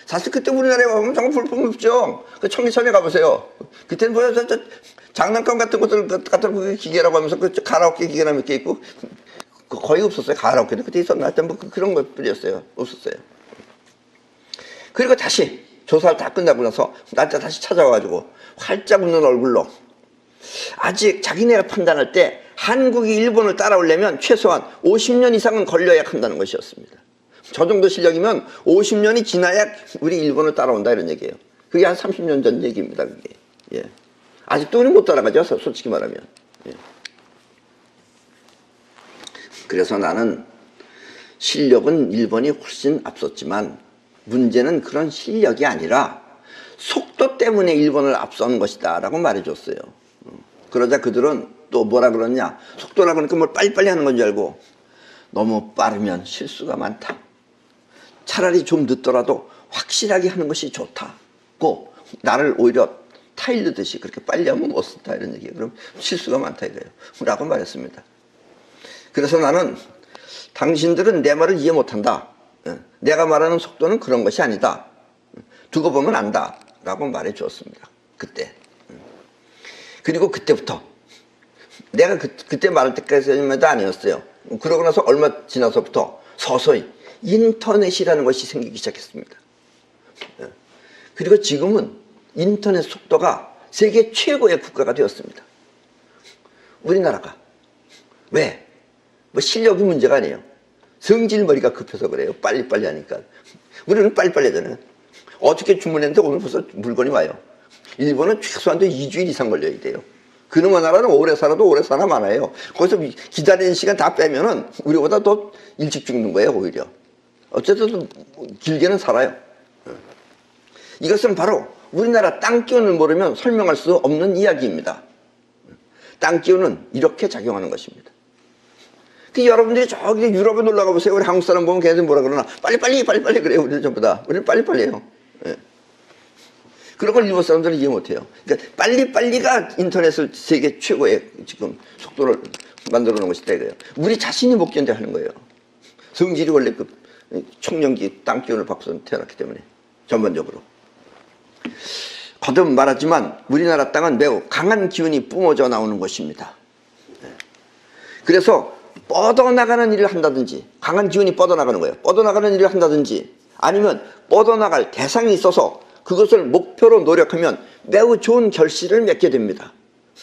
사실 그때 우리나라에 가보면 정말 볼품없죠. 그 청계천에 가보세요. 그때는 뭐야, 장난감 같은 것들 갖다 기계라고 하면서 그 가라오케 기계나 몇 개 있고 거의 없었어요. 가라오케는 그때 있었나? 하여튼 뭐 그런 것들이었어요. 없었어요. 그리고 다시 조사를 다 끝나고 나서 나한테 다시 찾아와가지고 활짝 웃는 얼굴로 아직 자기네가 판단할 때 한국이 일본을 따라오려면 최소한 50년 이상은 걸려야 한다는 것이었습니다. 저 정도 실력이면 50년이 지나야 우리 일본을 따라온다 이런 얘기예요. 그게 한 30년 전 얘기입니다. 그게. 예. 아직도 우리 못 따라가죠, 솔직히 말하면. 예. 그래서 나는 실력은 일본이 훨씬 앞섰지만 문제는 그런 실력이 아니라 속도 때문에 일본을 앞선 것이다 라고 말해줬어요. 그러자 그들은 또 뭐라 그러냐, 속도라 그러니까 뭘 빨리빨리 하는 건 줄 알고 너무 빠르면 실수가 많다, 차라리 좀 늦더라도 확실하게 하는 것이 좋다고 나를 오히려 타일르듯이 그렇게 빨리 하면 못 쓴다 이런 얘기예요. 그럼 실수가 많다 이거예요 라고 말했습니다. 그래서 나는 당신들은 내 말을 이해 못한다, 내가 말하는 속도는 그런 것이 아니다, 두고 보면 안다 라고 말해 주었습니다. 그때. 그리고 그때부터 내가 그때 말할 때까지만 아니었어요. 그러고 나서 얼마 지나서부터 서서히 인터넷이라는 것이 생기기 시작했습니다. 그리고 지금은 인터넷 속도가 세계 최고의 국가가 되었습니다. 우리나라가. 왜? 뭐 실력이 문제가 아니에요. 성질머리가 급해서 그래요. 빨리빨리 하니까. 우리는 빨리빨리 하잖아요. 어떻게 주문했는데 오늘 벌써 물건이 와요. 일본은 최소한도 2주일 이상 걸려야 돼요. 그놈의 나라는 오래 살아도 오래 사나 많아요. 거기서 기다리는 시간 다 빼면은 우리보다 더 일찍 죽는 거예요, 오히려. 어쨌든 길게는 살아요. 이것은 바로 우리나라 땅 기운을 모르면 설명할 수 없는 이야기입니다. 땅 기운은 이렇게 작용하는 것입니다. 그 여러분들이 저기 유럽에 놀러 가보세요. 우리 한국 사람 보면 걔네들 뭐라 그러나 빨리빨리 그래요. 우리는 전부 다. 우리는 빨리빨리 해요. 예. 그런 걸 일본 사람들은 이해 못해요. 그러니까 빨리빨리가 인터넷을 세계 최고의 지금 속도를 만들어 놓은 것이다 이거예요. 우리 자신이 못 견뎌 하는 거예요. 성질이 원래 그 청년기 땅 기운을 받고서 태어났기 때문에 전반적으로. 거듭 말하지만 우리나라 땅은 매우 강한 기운이 뿜어져 나오는 것입니다. 그래서 뻗어나가는 일을 한다든지, 강한 기운이 뻗어나가는 거예요. 뻗어나가는 일을 한다든지 아니면 뻗어나갈 대상이 있어서 그것을 목표로 노력하면 매우 좋은 결실을 맺게 됩니다.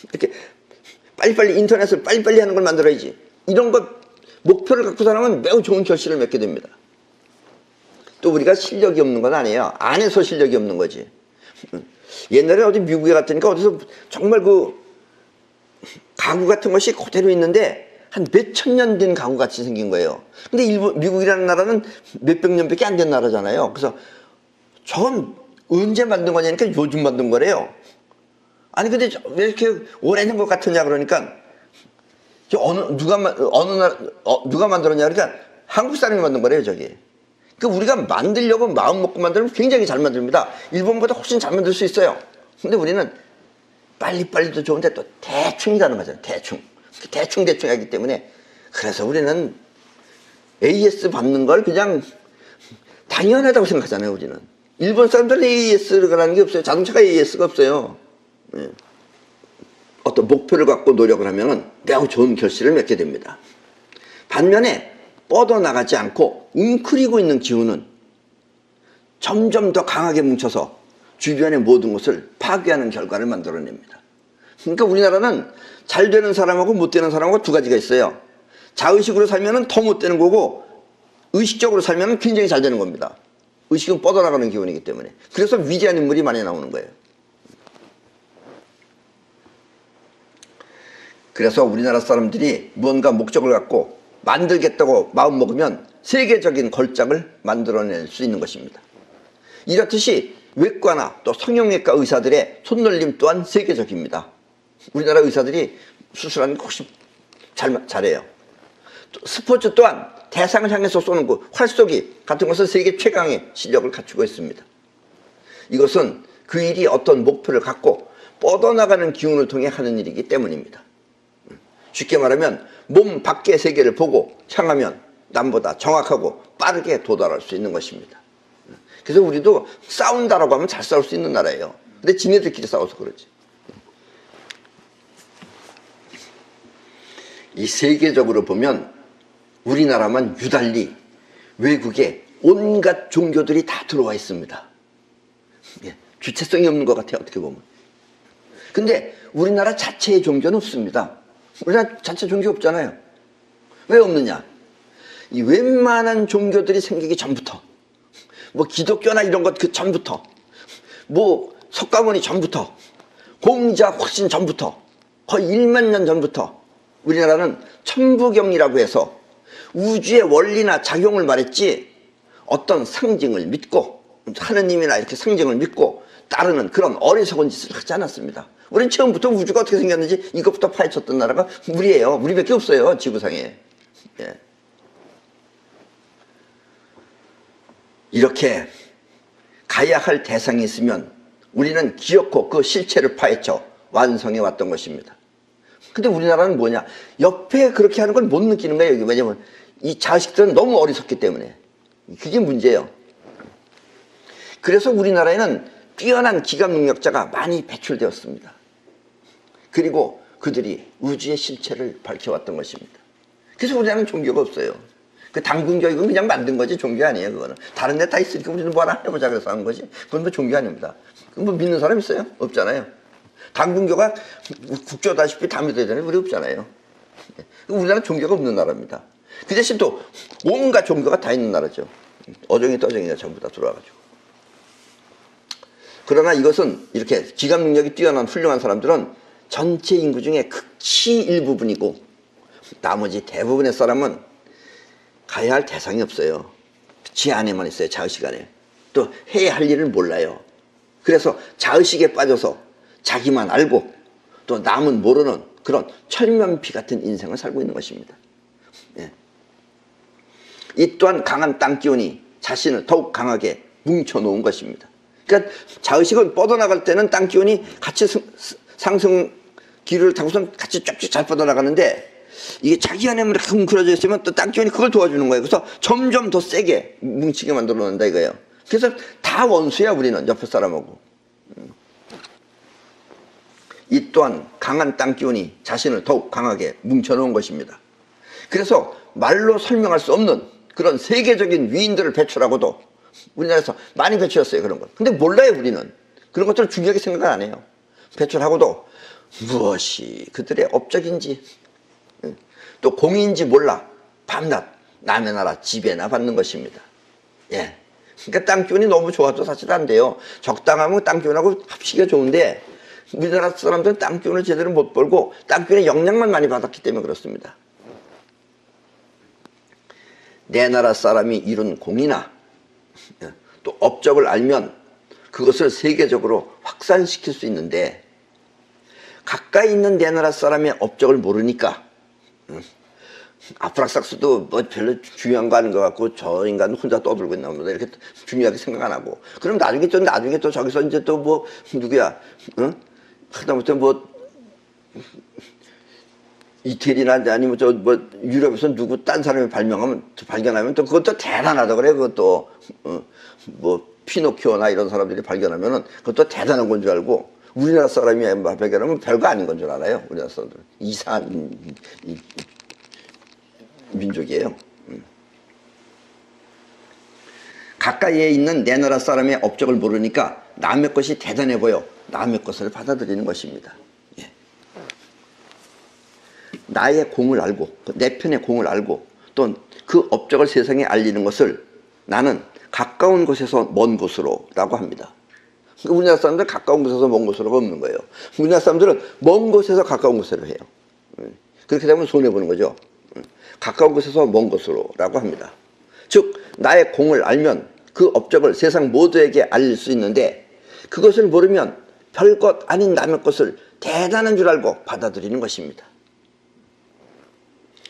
이렇게 빨리빨리 인터넷을 빨리빨리 하는 걸 만들어야지. 이런 것 목표를 갖고 살아가면 매우 좋은 결실을 맺게 됩니다. 또 우리가 실력이 없는 건 아니에요. 안에서 실력이 없는 거지. 옛날에 어디 미국에 갔더니까 어디서 정말 그 가구 같은 것이 그대로 있는데 한 몇천 년 된 가구 같이 생긴 거예요. 근데 미국이라는 나라는 몇백 년밖에 안 된 나라잖아요. 그래서 저건 언제 만든 거냐니까 요즘 만든 거래요. 아니 근데 왜 이렇게 오래된 것 같으냐 그러니까 누가 만들었냐 그러니까 한국 사람이 만든 거래요 저기. 그러니까 우리가 만들려고 마음 먹고 만들면 굉장히 잘 만듭니다. 일본보다 훨씬 잘 만들 수 있어요. 근데 우리는 빨리빨리도 좋은데 또 대충이라는 거잖아요. 대충 하기 때문에. 그래서 우리는 AS 받는 걸 그냥 당연하다고 생각하잖아요. 우리는. 일본 사람들은 AS라는 게 없어요. 자동차가 AS가 없어요. 네. 어떤 목표를 갖고 노력을 하면 매우 좋은 결실을 맺게 됩니다. 반면에 뻗어나가지 않고 웅크리고 있는 기운은 점점 더 강하게 뭉쳐서 주변의 모든 것을 파괴하는 결과를 만들어냅니다. 그러니까 우리나라는 잘 되는 사람하고 못 되는 사람하고 두 가지가 있어요. 자의식으로 살면 더 못 되는 거고 의식적으로 살면 굉장히 잘 되는 겁니다. 의식은 뻗어나가는 기운이기 때문에. 그래서 위대한 인물이 많이 나오는 거예요. 그래서 우리나라 사람들이 무언가 목적을 갖고 만들겠다고 마음먹으면 세계적인 걸작을 만들어낼 수 있는 것입니다. 이렇듯이 외과나 또 성형외과 의사들의 손놀림 또한 세계적입니다. 우리나라 의사들이 수술하는 거 훨씬 잘해요. 스포츠 또한 대상을 향해서 쏘는 그 활쏘기 같은 것은 세계 최강의 실력을 갖추고 있습니다. 이것은 그 일이 어떤 목표를 갖고 뻗어나가는 기운을 통해 하는 일이기 때문입니다. 쉽게 말하면 몸 밖의 세계를 보고 향하면 남보다 정확하고 빠르게 도달할 수 있는 것입니다. 그래서 우리도 싸운다라고 하면 잘 싸울 수 있는 나라예요. 근데 지네들끼리 싸워서 그러지. 이 세계적으로 보면 우리나라만 유달리 외국에 온갖 종교들이 다 들어와 있습니다. 주체성이 없는 것 같아요, 어떻게 보면. 근데 우리나라 자체의 종교는 없습니다. 우리나라 자체 종교 없잖아요. 왜 없느냐? 이 웬만한 종교들이 생기기 전부터, 뭐 기독교나 이런 것 그 전부터, 뭐 석가모니 전부터, 공자 훨씬 전부터, 거의 1만 년 전부터 우리나라는 천부경이라고 해서 우주의 원리나 작용을 말했지 어떤 상징을 믿고 하느님이나 이렇게 상징을 믿고 따르는 그런 어리석은 짓을 하지 않았습니다. 우리는 처음부터 우주가 어떻게 생겼는지 이것부터 파헤쳤던 나라가 우리예요. 우리밖에 없어요, 지구상에. 예. 이렇게 가야 할 대상이 있으면 우리는 기어코 그 실체를 파헤쳐 완성해 왔던 것입니다. 근데 우리나라는 뭐냐? 옆에 그렇게 하는 걸 못 느끼는 거예요. 왜냐면 이 자식들은 너무 어리석기 때문에. 그게 문제예요. 그래서 우리나라에는 뛰어난 기감 능력자가 많이 배출되었습니다. 그리고 그들이 우주의 실체를 밝혀왔던 것입니다. 그래서 우리나라는 종교가 없어요. 그 당군교육은 그냥 만든 거지 종교 아니에요. 그거는 다른 데 다 있으니까 우리는 뭐 하나 해보자 그래서 하는 거지. 그건 뭐 종교 아닙니다. 그건 뭐 믿는 사람 있어요? 없잖아요. 당군교가 국교다시피 다 믿어야 되는 우리 없잖아요. 우리나라는 종교가 없는 나라입니다. 그 대신 또 온갖 종교가 다 있는 나라죠. 어정이 떠정이가 전부 다 들어와가지고. 그러나 이것은 이렇게 기감 능력이 뛰어난 훌륭한 사람들은 전체 인구 중에 극히 일부분이고 나머지 대부분의 사람은 가야 할 대상이 없어요. 지 안에만 있어요. 자의식 안에. 또 해야 할 일을 몰라요. 그래서 자의식에 빠져서 자기만 알고 또 남은 모르는 그런 철면피 같은 인생을 살고 있는 것입니다. 예. 이 또한 강한 땅 기운이 자신을 더욱 강하게 뭉쳐놓은 것입니다. 그러니까 자의식은 뻗어나갈 때는 땅 기운이 같이 상승 기류를 타고선 같이 쫙쫙 잘 뻗어나가는데 이게 자기 안에만 이렇게 뭉클어져 있으면 또 땅 기운이 그걸 도와주는 거예요. 그래서 점점 더 세게 뭉치게 만들어 놓는다 이거예요. 그래서 다 원수야 우리는 옆에 사람하고. 이 또한 강한 땅 기운이 자신을 더욱 강하게 뭉쳐놓은 것입니다. 그래서 말로 설명할 수 없는 그런 세계적인 위인들을 배출하고도 우리나라에서 많이 배출했어요. 그런 것. 근데 몰라요 우리는. 그런 것들을 중요하게 생각을 안 해요. 배출하고도 무엇이 그들의 업적인지 또 공인지 몰라 밤낮 남의 나라 지배나 받는 것입니다. 예. 그러니까 땅 기운이 너무 좋아도 사실 안 돼요. 적당하면 땅 기운하고 합치기가 좋은데 우리나라 사람들은 땅 기운을 제대로 못 벌고 땅 기운의 영향만 많이 받았기 때문에 그렇습니다. 내 나라 사람이 이룬 공이나 또 업적을 알면 그것을 세계적으로 확산시킬 수 있는데 가까이 있는 내 나라 사람의 업적을 모르니까 아프락삭스도 뭐 별로 중요한 거 아닌 것 같고 저 인간은 혼자 떠들고 있나 보다 이렇게 중요하게 생각 안 하고 그럼 나중에 또 저기서 이제 또 뭐 누구야 하다못해 뭐 이태리나 아니면 저 뭐 유럽에서 누구 딴 사람이 발견하면 또 그것도 대단하다 그래. 그것도 뭐 피노키오나 이런 사람들이 발견하면은 그것도 대단한 건 줄 알고 우리나라 사람이 발견하면 별거 아닌 건 줄 알아요. 우리나라 사람들은 이상한 민족이에요. 가까이에 있는 내 나라 사람의 업적을 모르니까 남의 것이 대단해 보여 남의 것을 받아들이는 것입니다. 예. 나의 공을 알고 내 편의 공을 알고 또 그 업적을 세상에 알리는 것을 나는 가까운 곳에서 먼 곳으로 라고 합니다. 우리나라 사람들 가까운 곳에서 먼 곳으로가 없는 거예요. 우리나라 사람들은 먼 곳에서 가까운 곳으로 해요. 그렇게 되면 손해보는 거죠. 가까운 곳에서 먼 곳으로 라고 합니다. 즉 나의 공을 알면 그 업적을 세상 모두에게 알릴 수 있는데 그것을 모르면 별것 아닌 남의 것을 대단한 줄 알고 받아들이는 것입니다.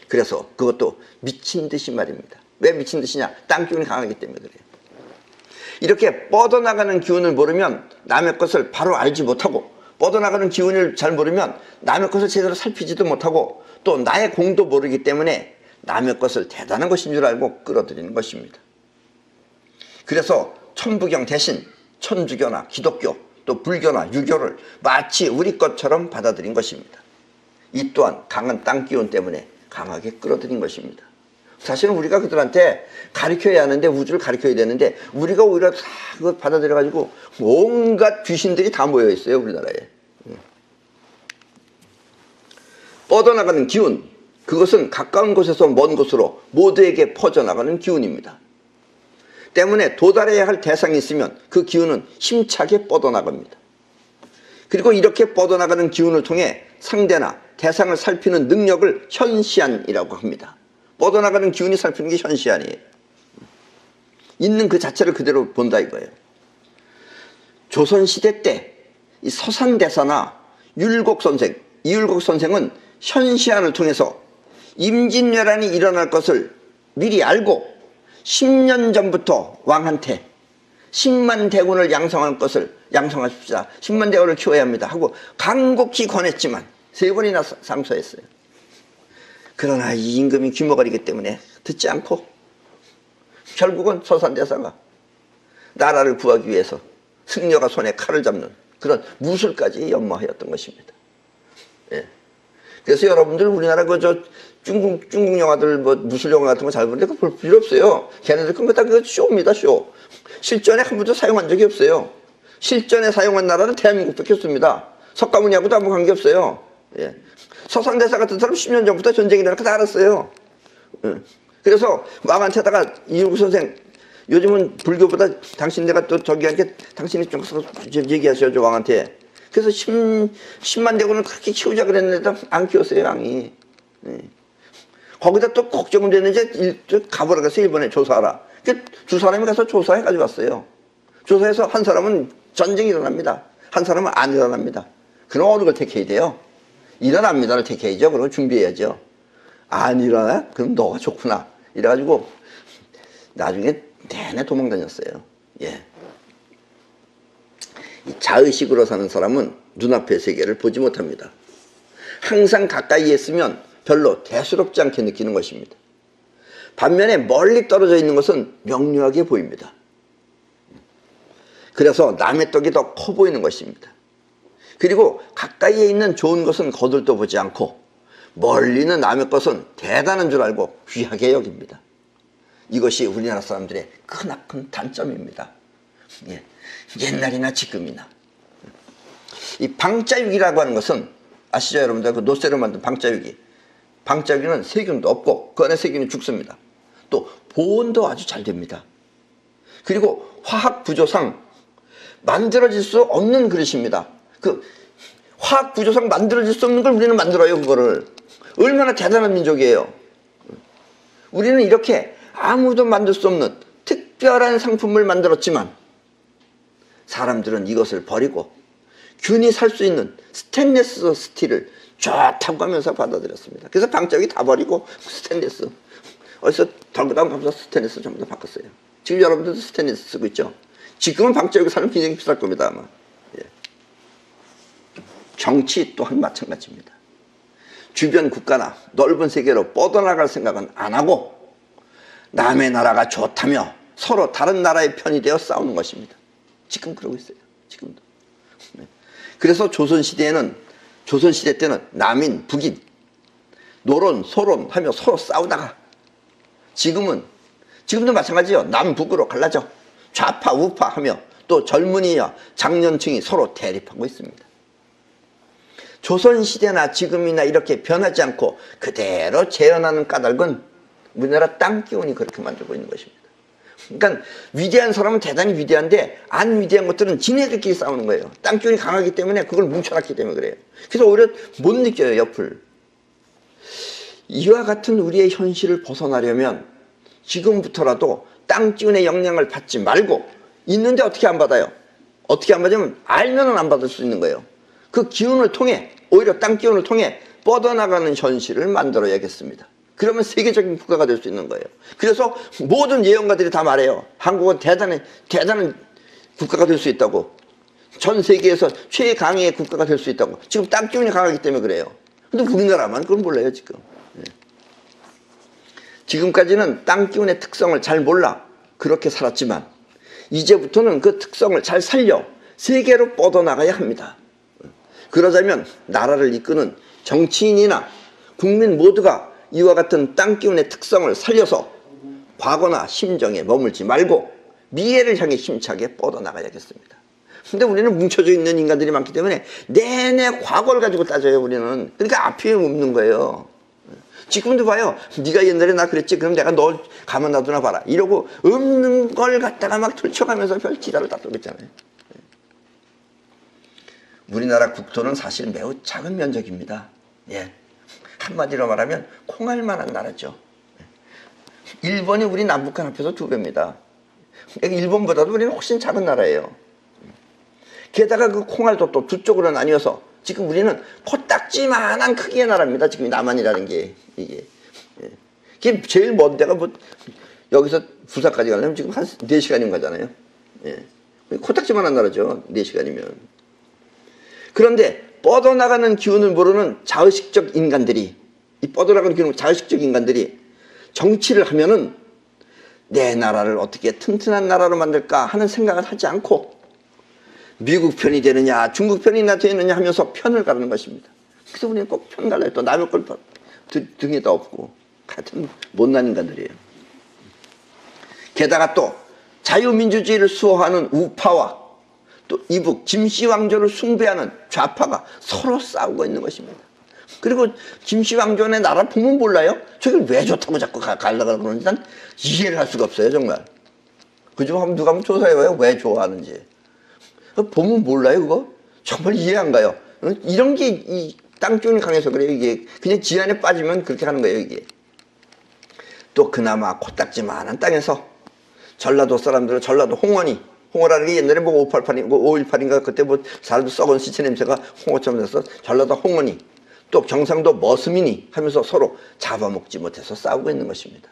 그래서 그것도 미친 듯이 말입니다. 왜 미친 듯이냐? 땅 기운이 강하기 때문에 그래요. 이렇게 뻗어나가는 기운을 모르면 남의 것을 바로 알지 못하고 뻗어나가는 기운을 잘 모르면 남의 것을 제대로 살피지도 못하고 또 나의 공도 모르기 때문에 남의 것을 대단한 것인 줄 알고 끌어들이는 것입니다. 그래서 천부경 대신 천주교나 기독교 또 불교나 유교를 마치 우리 것처럼 받아들인 것입니다. 이 또한 강한 땅 기운 때문에 강하게 끌어들인 것입니다. 사실은 우리가 그들한테 가르쳐야 하는데 우주를 가르쳐야 되는데 우리가 오히려 다 그걸 받아들여가지고 온갖 귀신들이 다 모여 있어요. 우리나라에. 뻗어나가는 기운 그것은 가까운 곳에서 먼 곳으로 모두에게 퍼져나가는 기운입니다. 때문에 도달해야 할 대상이 있으면 그 기운은 힘차게 뻗어나갑니다. 그리고 이렇게 뻗어나가는 기운을 통해 상대나 대상을 살피는 능력을 현시안이라고 합니다. 뻗어나가는 기운이 살피는 게 현시안이에요. 있는 그 자체를 그대로 본다 이거예요. 조선시대 때 이 서산대사나 율곡 선생, 이율곡 선생은 현시안을 통해서 임진왜란이 일어날 것을 미리 알고 10년 전부터 왕한테 10만 대군을 양성하십시다. 10만 대군을 키워야 합니다. 하고 간곡히 권했지만 3번이나 상소했어요. 그러나 이 임금이 귀머거리기 때문에 듣지 않고 결국은 서산대사가 나라를 구하기 위해서 승려가 손에 칼을 잡는 그런 무술까지 연모하였던 것입니다. 예. 그래서 여러분들 우리나라 중국 영화들 무술 영화 같은 거 잘 보는데 그거 볼 필요 없어요. 걔네들 그거 다 그거 쇼입니다, 쇼. 실전에 한 번도 사용한 적이 없어요. 실전에 사용한 나라는 대한민국밖에 없습니다. 석가모니하고도 아무 관계 없어요. 예. 서산대사 같은 사람 10년 전부터 전쟁이 일어날 거 다 알았어요. 예. 그래서 왕한테다가 이율곡 선생, 요즘은 불교보다 당신 내가 또 저기 하니까 당신이 좀 얘기하셔야죠, 왕한테. 그래서 10만 대군을 그렇게 키우자 그랬는데 안 키웠어요, 왕이. 예. 거기다 또 걱정은 됐는지 가보라 그래서 일본에 조사하라. 두 사람이 가서 조사해 가지고 왔어요. 조사해서 한 사람은 전쟁이 일어납니다. 한 사람은 안 일어납니다. 그럼 어느 걸 택해야 돼요? 일어납니다를 택해야죠. 그럼 준비해야죠. 안 일어나? 그럼 너가 좋구나. 이래가지고 나중에 내내 도망다녔어요. 예. 이 자의식으로 사는 사람은 눈앞의 세계를 보지 못합니다. 항상 가까이에 있으면 별로 대수롭지 않게 느끼는 것입니다. 반면에 멀리 떨어져 있는 것은 명료하게 보입니다. 그래서 남의 떡이 더 커 보이는 것입니다. 그리고 가까이에 있는 좋은 것은 거들떠 보지 않고 멀리 있는 남의 것은 대단한 줄 알고 귀하게 여깁니다. 이것이 우리나라 사람들의 크나큰 단점입니다. 예. 옛날이나 지금이나. 이 방자육이라고 하는 것은 아시죠, 여러분들? 그 노쇠로 만든 방자육이. 방자육은 세균도 없고 그 안에 세균이 죽습니다. 또 보온도 아주 잘 됩니다. 그리고 화학 구조상 만들어질 수 없는 그릇입니다. 그 화학 구조상 만들어질 수 없는 걸 우리는 만들어요, 그거를. 얼마나 대단한 민족이에요. 우리는 이렇게 아무도 만들 수 없는 특별한 상품을 만들었지만 사람들은 이것을 버리고 균이 살 수 있는 스테인리스 스틸을 좋다고 하면서 받아들였습니다. 그래서 방자육이 다 버리고 스테인리스. 어디서 덜그다운 가면서 스테인리스 전부 다 바꿨어요. 지금 여러분들도 스테인리스 쓰고 있죠. 지금은 방자육이 사면 굉장히 비쌀 겁니다, 아마. 예. 정치 또한 마찬가지입니다. 주변 국가나 넓은 세계로 뻗어나갈 생각은 안 하고 남의 나라가 좋다며 서로 다른 나라의 편이 되어 싸우는 것입니다. 지금 그러고 있어요. 지금도. 네. 그래서 조선시대 때는 남인, 북인, 노론, 소론 하며 서로 싸우다가 지금도 마찬가지예요. 남북으로 갈라져 좌파, 우파 하며 또 젊은이와 장년층이 서로 대립하고 있습니다. 조선시대나 지금이나 이렇게 변하지 않고 그대로 재현하는 까닭은 우리나라 땅 기운이 그렇게 만들고 있는 것입니다. 그러니까 위대한 사람은 대단히 위대한데 안 위대한 것들은 지네들끼리 싸우는 거예요. 땅 기운이 강하기 때문에 그걸 뭉쳐놨기 때문에 그래요. 그래서 오히려 못 느껴요, 옆을. 이와 같은 우리의 현실을 벗어나려면 지금부터라도 땅 기운의 영향을 받지 말고 있는데 어떻게 안 받아요? 어떻게 안 받으면 알면은 안 받을 수 있는 거예요. 그 기운을 통해 오히려 땅 기운을 통해 뻗어나가는 현실을 만들어야겠습니다. 그러면 세계적인 국가가 될 수 있는 거예요. 그래서 모든 예언가들이 다 말해요. 한국은 대단한 국가가 될 수 있다고. 전 세계에서 최강의 국가가 될 수 있다고. 지금 땅 기운이 강하기 때문에 그래요. 근데 우리나라만 그건 몰라요, 지금. 지금까지는 땅 기운의 특성을 잘 몰라 그렇게 살았지만 이제부터는 그 특성을 잘 살려 세계로 뻗어나가야 합니다. 그러자면 나라를 이끄는 정치인이나 국민 모두가 이와 같은 땅 기운의 특성을 살려서 과거나 심정에 머물지 말고 미래를 향해 힘차게 뻗어나가야겠습니다. 근데 우리는 뭉쳐져 있는 인간들이 많기 때문에 내내 과거를 가지고 따져요, 우리는. 그러니까 앞이 없는 거예요. 지금도 봐요. 네가 옛날에 나 그랬지, 그럼 내가 너 가만 놔두나 봐라, 이러고 없는 걸 갖다가 막 펼쳐가면서 별 지랄을 다 떠고 있잖아요. 우리나라 국토는 사실 매우 작은 면적입니다. 예. 한마디로 말하면 콩알만한 나라죠. 일본이 우리 남북한 합해서 2배입니다. 일본보다도 우리는 훨씬 작은 나라예요. 게다가 그 콩알도 또 두 쪽으로 나뉘어서 지금 우리는 코딱지만한 크기의 나라입니다. 지금 남한이라는 게 이게. 예. 이게 제일 먼 데가 뭐 여기서 부산까지 가려면 지금 한 4시간인 거잖아요. 예. 코딱지만한 나라죠. 4시간이면. 그런데 뻗어나가는 기운을 모르는 자의식적 인간들이, 이 뻗어나가는 기운을 자의식적 인간들이 정치를 하면은 내 나라를 어떻게 튼튼한 나라로 만들까 하는 생각을 하지 않고 미국 편이 되느냐 중국 편이나 되느냐 하면서 편을 가르는 것입니다. 그래서 우리는 꼭 편 갈라요. 또 남의 걸 등에다 엎고 같은 못난 인간들이에요. 게다가 또 자유민주주의를 수호하는 우파와 또 이북 김씨 왕조를 숭배하는 좌파가 서로 싸우고 있는 것입니다. 그리고 김씨 왕조의 나라 보면 몰라요? 저게 왜 좋다고 자꾸 가려고 그러는지 난 이해를 할 수가 없어요, 정말. 그중 한번 누가 한번 조사해봐요, 왜 좋아하는지. 보면 몰라요, 그거? 정말 이해 안 가요. 이런 게 이 땅기운이 강해서 그래요, 이게. 그냥 지안에 빠지면 그렇게 하는 거예요, 이게. 또 그나마 코딱지만한 땅에서 전라도 사람들은 전라도 홍어라는 게 옛날에 뭐 518인가 그때 뭐 살도 썩은 시체 냄새가 홍어처럼 나서 전라도 홍어니 또 경상도 머슴이니 하면서 서로 잡아먹지 못해서 싸우고 있는 것입니다.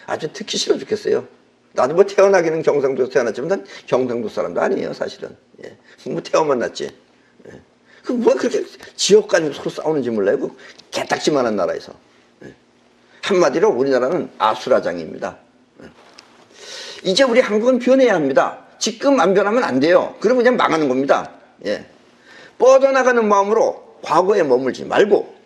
아주 듣기 싫어 죽겠어요. 나도 뭐 태어나기는 경상도에서 태어났지만 난 경상도 사람도 아니에요, 사실은. 예. 뭐 태어만 났지. 예. 그 뭐 그렇게 지역 가지고 서로 싸우는지 몰라요. 그 개딱지만한 나라에서. 예. 한마디로 우리나라는 아수라장입니다. 예. 이제 우리 한국은 변해야 합니다. 지금 안 변하면 안 돼요. 그러면 그냥 망하는 겁니다. 예. 뻗어나가는 마음으로 과거에 머물지 말고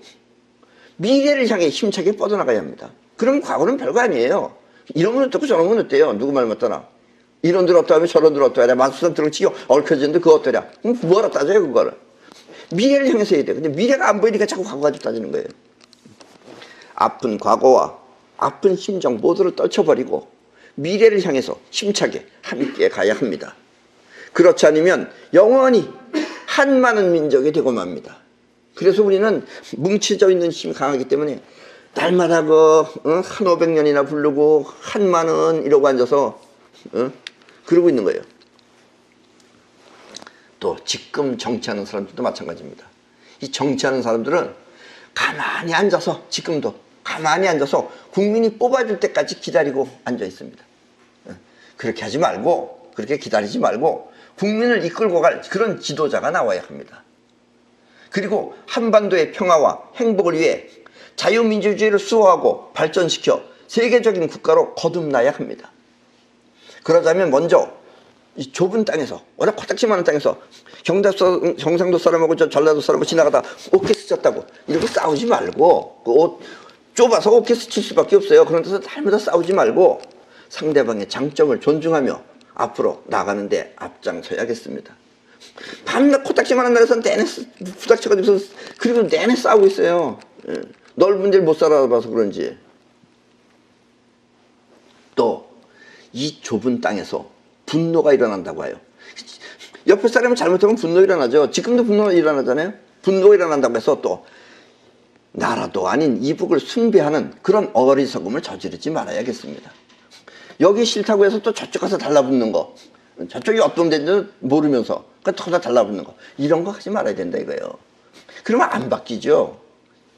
미래를 향해 힘차게 뻗어나가야 합니다. 그럼 과거는 별거 아니에요. 이러면 어떻고 저러면 어때요? 누구 말 맞다나. 이런들 어떠하면 저런들 어떠하랴. 만수산 들어치기 얽혀지는데 그거 어떠랴. 그럼 뭐라 따져요, 그거를. 미래를 향해서 해야 돼요. 근데 미래가 안 보이니까 자꾸 과거 가지고 따지는 거예요. 아픈 과거와 아픈 심정 모두를 떨쳐버리고 미래를 향해서 힘차게 함께 가야 합니다. 그렇지 않으면 영원히 한 많은 민족이 되고 맙니다. 그래서 우리는 뭉쳐져 있는 힘이 강하기 때문에 날마다 한 500년이나 부르고 한만원 이러고 앉아서 그러고 있는 거예요. 또 지금 정치하는 사람들도 마찬가지입니다. 이 정치하는 사람들은 가만히 앉아서 지금도 가만히 앉아서 국민이 뽑아줄 때까지 기다리고 앉아 있습니다. 그렇게 하지 말고 그렇게 기다리지 말고 국민을 이끌고 갈 그런 지도자가 나와야 합니다. 그리고 한반도의 평화와 행복을 위해 자유민주주의를 수호하고 발전시켜 세계적인 국가로 거듭나야 합니다. 그러자면 먼저 이 좁은 땅에서 워낙 코딱지만한 땅에서 경상도 사람하고 저 전라도 사람하고 지나가다 오케 스쳤다고 이렇게 싸우지 말고 그 옷 좁아서 오케 스칠 수밖에 없어요. 그런 데서 날마다 싸우지 말고 상대방의 장점을 존중하며 앞으로 나가는데 앞장서야겠습니다. 밤낮 코딱지만한 나라에서 내내 부닥쳐가지고 그리고 내내 싸우고 있어요. 예. 넓은 데를 못 살아봐서 그런지. 또 이 좁은 땅에서 분노가 일어난다고 해요. 옆에 사람이 잘못하면 분노 일어나죠. 지금도 분노가 일어나잖아요. 분노가 일어난다고 해서 또 나라도 아닌 이북을 숭배하는 그런 어리석음을 저지르지 말아야겠습니다. 여기 싫다고 해서 또 저쪽 가서 달라붙는 거, 저쪽이 어떤 데인지 모르면서 거기다 달라붙는 거, 이런 거 하지 말아야 된다 이거예요. 그러면 안 바뀌죠.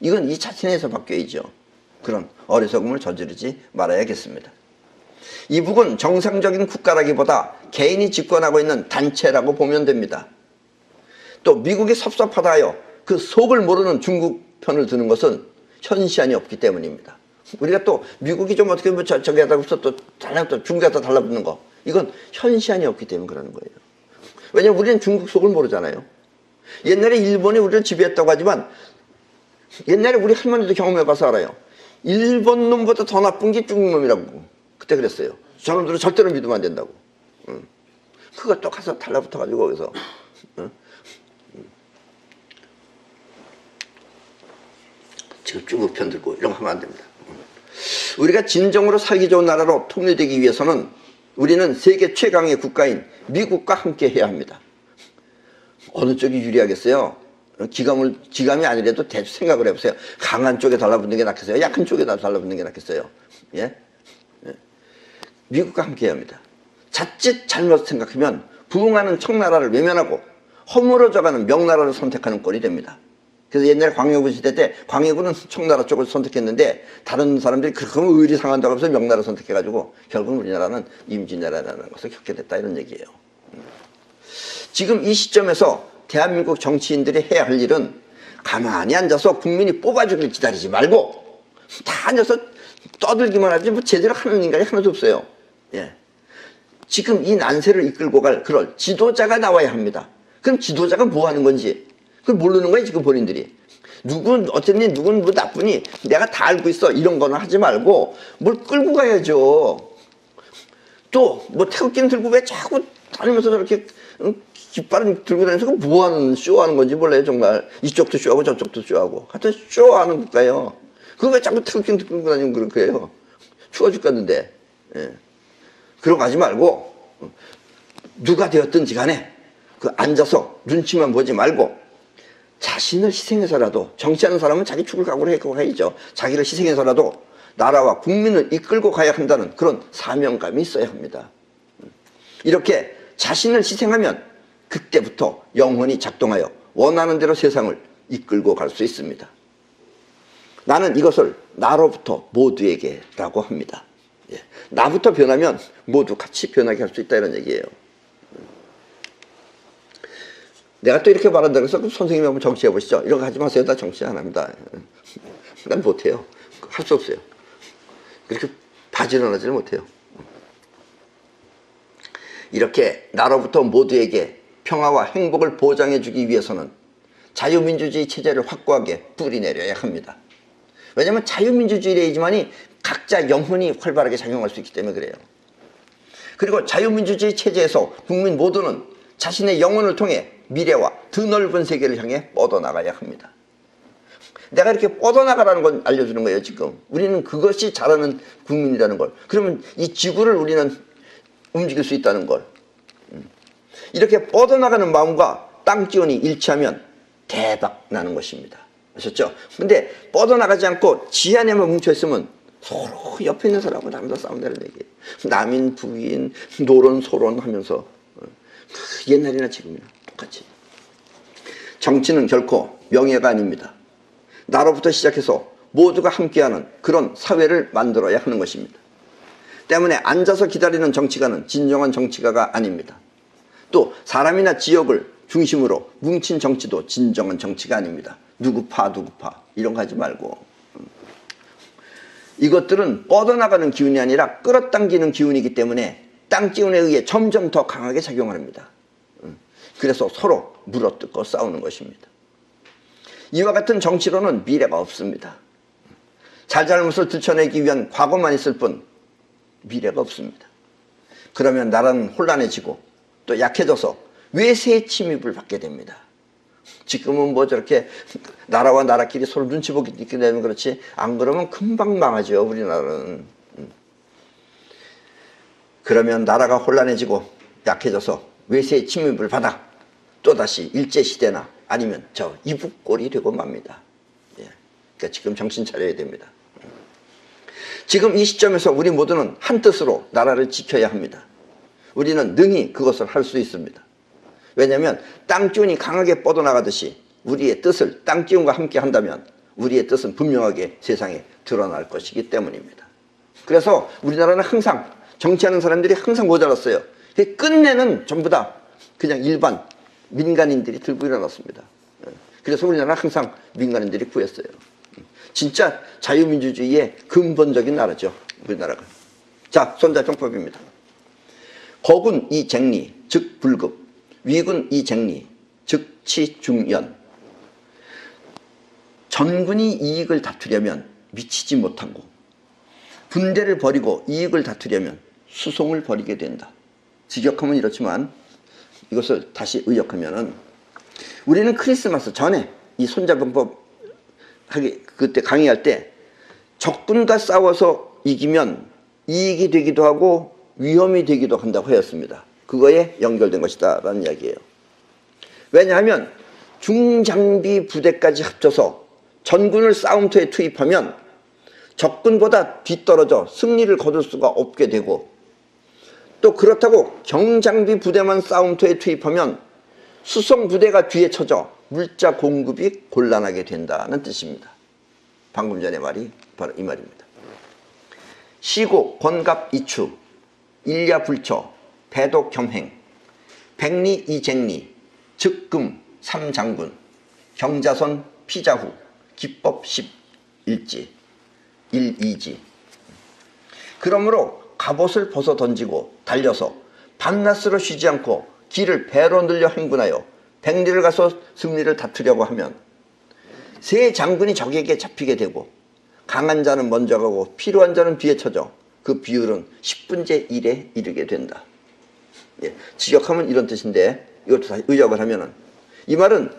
이건 이 자신에서 바뀌어야죠. 그런 어리석음을 저지르지 말아야겠습니다. 이북은 정상적인 국가라기보다 개인이 집권하고 있는 단체라고 보면 됩니다. 또 미국이 섭섭하다 하여 그 속을 모르는 중국 편을 드는 것은 현시안이 없기 때문입니다. 우리가 또 미국이 좀 어떻게 보면 저기 하다 해서 또 중국에다 달라붙는 거, 이건 현시안이 없기 때문에 그러는 거예요. 왜냐면 우리는 중국 속을 모르잖아요. 옛날에 일본이 우리를 지배했다고 하지만 옛날에 우리 할머니도 경험해봐서 알아요. 일본 놈보다 더 나쁜 게 중국 놈이라고 그때 그랬어요. 저놈들은 절대로 믿으면 안 된다고. 그거 또 가서 달라붙어가지고 거기서 지금 중국 편 들고 이런 거 하면 안 됩니다. 우리가 진정으로 살기 좋은 나라로 통일되기 위해서는 우리는 세계 최강의 국가인 미국과 함께 해야 합니다. 어느 쪽이 유리하겠어요? 기감이 아니라도 대충 생각을 해보세요. 강한 쪽에 달라붙는 게 낫겠어요? 약한 쪽에 달라붙는 게 낫겠어요? 예? 미국과 함께 해야 합니다. 자칫 잘못 생각하면 부흥하는 청나라를 외면하고 허물어져가는 명나라를 선택하는 꼴이 됩니다. 그래서 옛날 광해군 시대 때 광해군은 청나라 쪽을 선택했는데 다른 사람들이 그렇게 하면 의리 상한다고 해서 명나라를 선택해가지고 결국 우리나라는 임진왜란이라는 것을 겪게 됐다 이런 얘기예요. 지금 이 시점에서 대한민국 정치인들이 해야 할 일은 가만히 앉아서 국민이 뽑아주길 기다리지 말고 다 앉아서 떠들기만 하지 뭐 제대로 하는 인간이 하나도 없어요. 예. 지금 이 난세를 이끌고 갈 그럴 지도자가 나와야 합니다. 그럼 지도자가 뭐 하는 건지 그걸 모르는 거예요 지금 본인들이. 누군 어쨌니 누군 뭐 나쁘니 내가 다 알고 있어 이런 거는 하지 말고 뭘 끌고 가야죠. 또 뭐 태극기는 들고 왜 자꾸 다니면서 저렇게 깃발을 들고 다니면서 뭐 하는 쇼하는 건지 몰라요 정말. 이쪽도 쇼하고 저쪽도 쇼하고 하여튼 쇼하는 국가예요. 그거 왜 자꾸 태극기는 들고 다니면 그럴 거예요. 추워 죽겠는데. 예. 그러고 가지 말고 누가 되었든지 간에 그 앉아서 눈치만 보지 말고 자신을 희생해서라도 정치하는 사람은 자기 죽을 각오를 해고 가야죠. 자기를 희생해서라도 나라와 국민을 이끌고 가야 한다는 그런 사명감이 있어야 합니다. 이렇게 자신을 희생하면 그때부터 영혼이 작동하여 원하는 대로 세상을 이끌고 갈 수 있습니다. 나는 이것을 나로부터 모두에게 라고 합니다. 예. 나부터 변하면 모두 같이 변하게 할 수 있다 이런 얘기예요. 내가 또 이렇게 말한다고 해서 선생님이 한번 정치해 보시죠. 이런 거 하지 마세요. 나 정치 안 합니다. 난 못해요. 할 수 없어요. 그렇게 바지런하지는 못해요. 이렇게 나로부터 모두에게 평화와 행복을 보장해 주기 위해서는 자유민주주의 체제를 확고하게 뿌리내려야 합니다. 왜냐하면 자유민주주의이지만이 각자 영혼이 활발하게 작용할 수 있기 때문에 그래요. 그리고 자유민주주의 체제에서 국민 모두는 자신의 영혼을 통해 미래와 드넓은 세계를 향해 뻗어나가야 합니다. 내가 이렇게 뻗어나가라는 건 알려주는 거예요 지금. 우리는 그것이 잘하는 국민이라는 걸. 그러면 이 지구를 우리는 움직일 수 있다는 걸. 이렇게 뻗어나가는 마음과 땅 기운이 일치하면 대박 나는 것입니다. 아셨죠? 근데 뻗어나가지 않고 지 안에만 뭉쳐있으면 서로 옆에 있는 사람하고 나보다 싸운다는 얘기예요. 남인 북인 노론 소론 하면서 옛날이나 지금이나 똑같이. 정치는 결코 명예가 아닙니다. 나로부터 시작해서 모두가 함께하는 그런 사회를 만들어야 하는 것입니다. 때문에 앉아서 기다리는 정치가는 진정한 정치가가 아닙니다. 또 사람이나 지역을 중심으로 뭉친 정치도 진정한 정치가 아닙니다. 누구 파 이런 거 하지 말고. 이것들은 뻗어나가는 기운이 아니라 끌어당기는 기운이기 때문에 땅 기운에 의해 점점 더 강하게 작용합니다. 그래서 서로 물어뜯고 싸우는 것입니다. 이와 같은 정치로는 미래가 없습니다. 잘잘못을 들춰내기 위한 과거만 있을 뿐 미래가 없습니다. 그러면 나라는 혼란해지고 또 약해져서 외세의 침입을 받게 됩니다. 지금은 뭐 저렇게 나라와 나라끼리 서로 눈치 보기 있게 되면 그렇지 안 그러면 금방 망하죠 우리나라는. 그러면 나라가 혼란해지고 약해져서 외세의 침입을 받아 또다시 일제시대나 아니면 저 이북꼴이 되고 맙니다. 예. 그러니까 지금 정신 차려야 됩니다. 지금 이 시점에서 우리 모두는 한 뜻으로 나라를 지켜야 합니다. 우리는 능히 그것을 할 수 있습니다. 왜냐하면 땅기운이 강하게 뻗어나가듯이 우리의 뜻을 땅기운과 함께 한다면 우리의 뜻은 분명하게 세상에 드러날 것이기 때문입니다. 그래서 우리나라는 항상 정치하는 사람들이 항상 모자랐어요. 끝내는 전부 다 그냥 일반 민간인들이 들고 일어났습니다. 그래서 우리나라는 항상 민간인들이 구했어요. 진짜 자유민주주의의 근본적인 나라죠 우리나라가. 자, 손자병법입니다. 거군 이쟁리 즉 불급, 위군 이쟁리 즉 치중연. 전군이 이익을 다투려면 미치지 못하고 분대를 버리고 이익을 다투려면 수송을 벌이게 된다. 직역하면 이렇지만 이것을 다시 의역하면은 우리는 크리스마스 전에 이 손자병법 그때 강의할 때 적군과 싸워서 이기면 이익이 되기도 하고 위험이 되기도 한다고 하였습니다. 그거에 연결된 것이다 라는 이야기예요. 왜냐하면 중장비 부대까지 합쳐서 전군을 싸움터에 투입하면 적군보다 뒤떨어져 승리를 거둘 수가 없게 되고 또 그렇다고 경장비 부대만 싸움터에 투입하면 수송 부대가 뒤에 쳐져 물자 공급이 곤란하게 된다는 뜻입니다. 방금 전에 말이 바로 이 말입니다. 시고, 권갑, 이추, 일야, 불처, 배도, 겸행, 백리, 이쟁리, 즉금, 삼장군, 경자선, 피자후, 기법, 십, 일지, 일이지. 그러므로 갑옷을 벗어 던지고 달려서 밤낮으로 쉬지 않고 길을 배로 늘려 행군하여 백리를 가서 승리를 다투려고 하면 세 장군이 적에게 잡히게 되고 강한 자는 먼저 가고 필요한 자는 뒤에 쳐져 그 비율은 10분의 1에 이르게 된다. 예, 직역하면 이런 뜻인데 이것도 다시 의역을 하면은 이 말은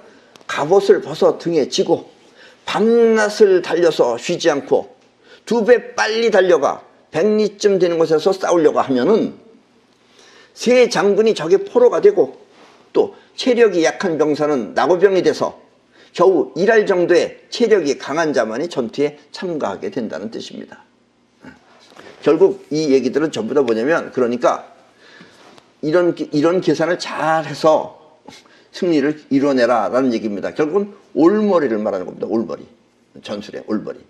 갑옷을 벗어 등에 지고 밤낮을 달려서 쉬지 않고 2배 빨리 달려가 백리쯤 되는 곳에서 싸우려고 하면은 세 장군이 적의 포로가 되고 또 체력이 약한 병사는 나고병이 돼서 겨우 일할 정도의 체력이 강한 자만이 전투에 참가하게 된다는 뜻입니다. 결국 이 얘기들은 전부 다 뭐냐면 그러니까 이런 계산을 잘 해서 승리를 이뤄내라 라는 얘기입니다. 결국은 올머리를 말하는 겁니다. 올머리. 전술의 올머리.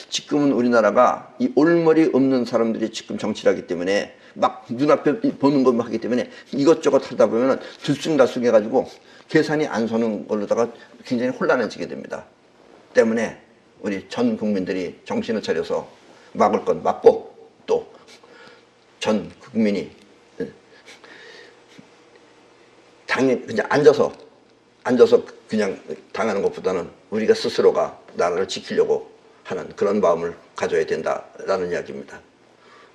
지금은 우리나라가 이 올머리 없는 사람들이 지금 정치를 하기 때문에 막 눈앞에 보는 것만 하기 때문에 이것저것 하다 보면 들쑥날쑥 해가지고 계산이 안 서는 걸로다가 굉장히 혼란해지게 됩니다. 때문에 우리 전 국민들이 정신을 차려서 막을 건 막고 또 전 국민이 당연히 그냥 앉아서 그냥 당하는 것보다는 우리가 스스로가 나라를 지키려고 하는 그런 마음을 가져야 된다라는 이야기입니다.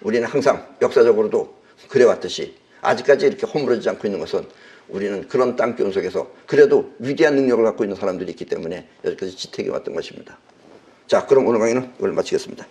우리는 항상 역사적으로도 그래왔듯이 아직까지 이렇게 허물어지지 않고 있는 것은 우리는 그런 땅기운 속에서 그래도 위대한 능력을 갖고 있는 사람들이 있기 때문에 여기까지 지탱해 왔던 것입니다. 자, 그럼 오늘 강의는 이걸 마치겠습니다.